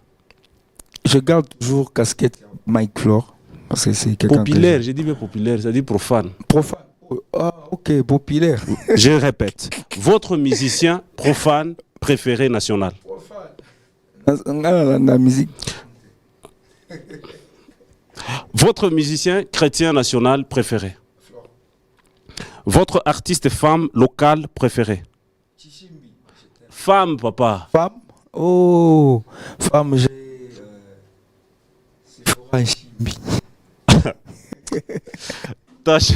Je garde toujours casquette Mike Flore. Parce que c'est quelqu'un populaire, j'ai dit bien populaire, ça dit profane. Profane. Ah, ok, populaire. Je répète. Votre musicien profane préféré national? La musique. Votre musicien chrétien national préféré? Votre artiste femme locale préférée? Femme, papa. Femme? Oh, femme, j'ai... Sephora Chimbi. Tâche.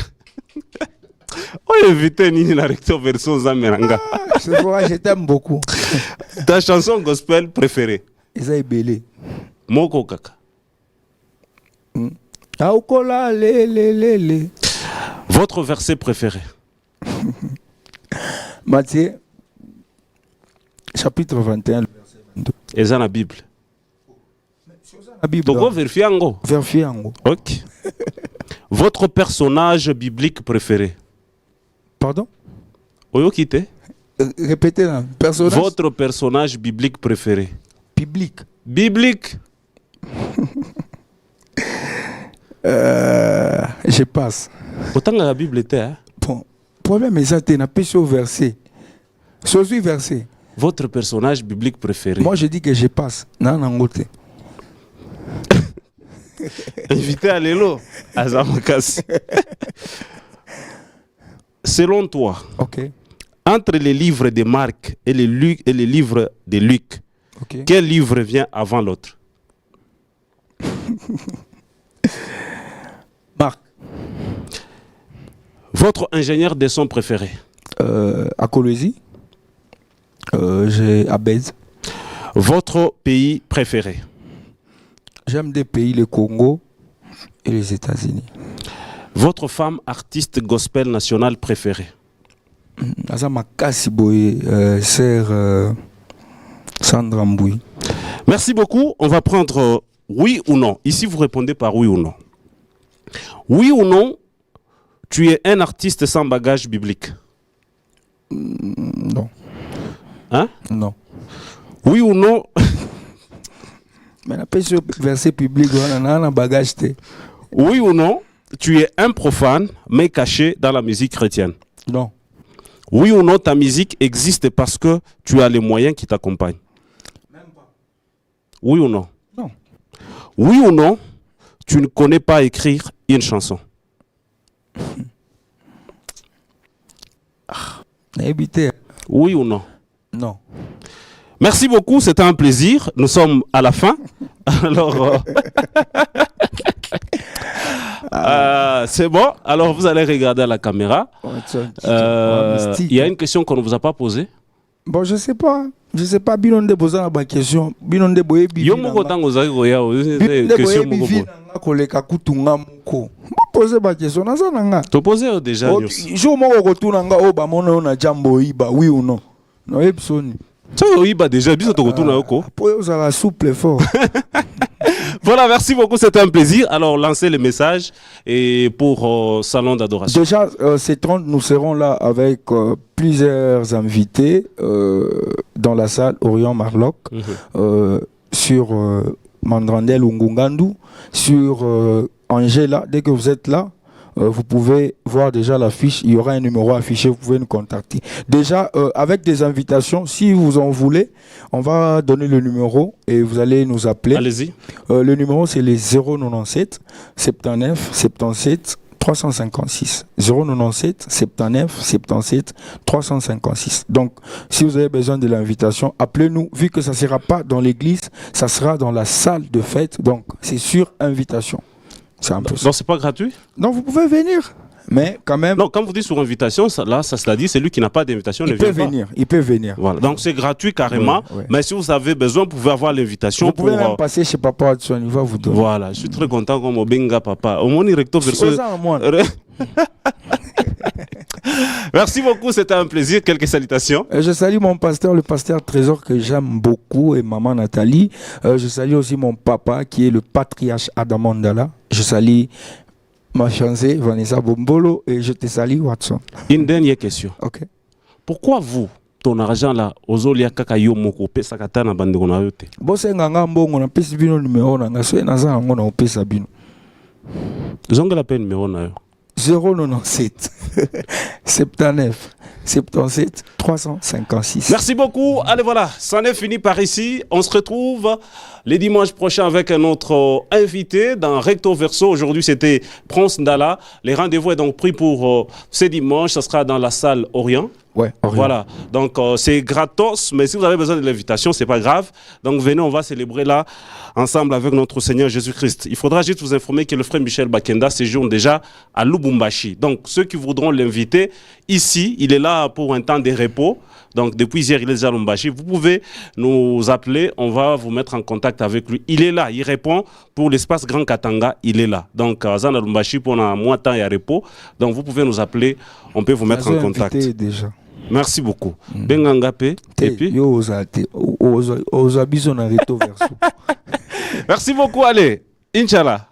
Oh, évitez Nini la recto version Zameranga. Sephora, je t'aime beaucoup. Ta chanson gospel préférée? Eza Ebele. Moko kaka. Aokola, le. Votre verset préféré? Matthieu, chapitre 21, verset 22. Et dans la Bible. La Bible. Donc, vérifiez en gros. Vérifiez en gros. Ok. Votre personnage biblique préféré? Pardon? Oyo kite? Répétez là. Personnage. Votre personnage biblique préféré? Biblique. Biblique. Je passe. Autant que la Bible était. Hein? Bon. Problème est ça, tu n'as pas ce verset. Ce verset. Votre personnage biblique préféré? Moi, je dis que je passe. Non, non, non. Invité à l'élo. Azamakasi. Selon toi, okay, entre les livres de Marc et les livres de Luc, okay, quel livre vient avant l'autre? Marc. Votre ingénieur de son préféré? À Colosie. J'ai Abez. Votre pays préféré? J'aime des pays, le Congo et les États-Unis. Votre femme artiste gospel nationale préférée? Azama Kassiboye, sœur Sandra Mboui. Merci beaucoup. On va prendre oui ou non. Ici, vous répondez par oui ou non. Oui ou non, tu es un artiste sans bagage biblique? Non. Hein? Non. Oui ou non? Mais la ce verset public, on a un bagage. Oui ou non, tu es un profane, mais caché dans la musique chrétienne? Non. Oui ou non, ta musique existe parce que tu as les moyens qui t'accompagnent? Même pas. Oui ou non? Non. Oui ou non, tu ne connais pas écrire une chanson? Éviter. Oui ou non? Non. Merci beaucoup, c'était un plaisir. Nous sommes à la fin. Alors, c'est bon. Alors, vous allez regarder à la caméra. Il y a une question qu'on ne vous a pas posée. Bon, je ne sais pas. Je ne sais pas. Binonde poser la question. Binonde boye bibi. Yo moko tango zaki goya. Question moko. koleka kutunga moko pose ba question naza nanga to poser déjà news jour moko kotuna nga o ba mona na jambo iba oui ou non no epsoni ça iba déjà biso to kotuna yoko po ozala souple fort. Voilà, merci beaucoup, c'était un plaisir. Alors, lancez le message et pour Salon d'adoration. Déjà, ces 30, nous serons là avec plusieurs invités dans la salle Orient Marloc, sur Mandrandel ou Ngungandu, sur Angela. Dès que vous êtes là, vous pouvez voir déjà l'affiche, il y aura un numéro affiché, vous pouvez nous contacter. Déjà, avec des invitations, si vous en voulez, on va donner le numéro et vous allez nous appeler. Allez-y. Le numéro, c'est les 097 79 77 356. 097 79 77 356. Donc, si vous avez besoin de l'invitation, appelez-nous. Vu que ça ne sera pas dans l'église, ça sera dans la salle de fête. Donc, c'est sur invitation. C'est un peu ça. Donc, c'est pas gratuit? Non, vous pouvez venir. Mais quand même. Non, quand vous dites sur invitation, ça, là, ça se l'a dit, c'est lui qui n'a pas d'invitation. Il peut venir. Il peut venir. Voilà. Donc, c'est gratuit carrément. Oui, oui. Mais si vous avez besoin, vous pouvez avoir l'invitation. Vous pouvez même passer chez Papa Hudson, il va vous donner. Voilà. Je suis très content comme Obenga Papa. Au moins, recto verso. Merci beaucoup, c'était un plaisir. Quelques salutations. Je salue mon pasteur, le pasteur Trésor que j'aime beaucoup, et maman Nathalie. Je salue aussi mon papa qui est le patriarche Adamandala. Je salue ma fiancée Vanessa Bombolo et je te salue Watson. Une dernière question. Ok. Pourquoi vous, ton argent là, ozolia kaka yo moko pesa kata na bande ko na yote? Bosse nganga mbongo na pesa bino numéro na ngaso na za ngo na pesa bino. Zonga la peine numéro na yo. 097 79 77 356. Merci beaucoup. Allez voilà, c'en est fini par ici. On se retrouve les dimanches prochains avec un autre invité dans Recto Verso. Aujourd'hui, c'était Prince Ndala. Les rendez-vous est donc pris pour ce dimanche. Ça sera dans la salle Orient. Ouais, Orient. Voilà, donc c'est gratos, mais si vous avez besoin de l'invitation, c'est pas grave. Donc venez, on va célébrer là, ensemble avec notre Seigneur Jésus-Christ. Il faudra juste vous informer que le frère Michel Bakenda séjourne déjà à Lubumbashi. Donc ceux qui voudront l'inviter, ici, il est là pour un temps de repos. Donc depuis hier, il est déjà à Lubumbashi. Vous pouvez nous appeler, on va vous mettre en contact avec lui. Il est là, il répond pour l'espace Grand Katanga, il est là. Donc Zana Lubumbashi pour un mois de temps et à repos. Donc vous pouvez nous appeler, on peut vous mettre en contact. Déjà. Merci beaucoup. Bengangapé. Et puis merci beaucoup. Allez, Inch'Allah.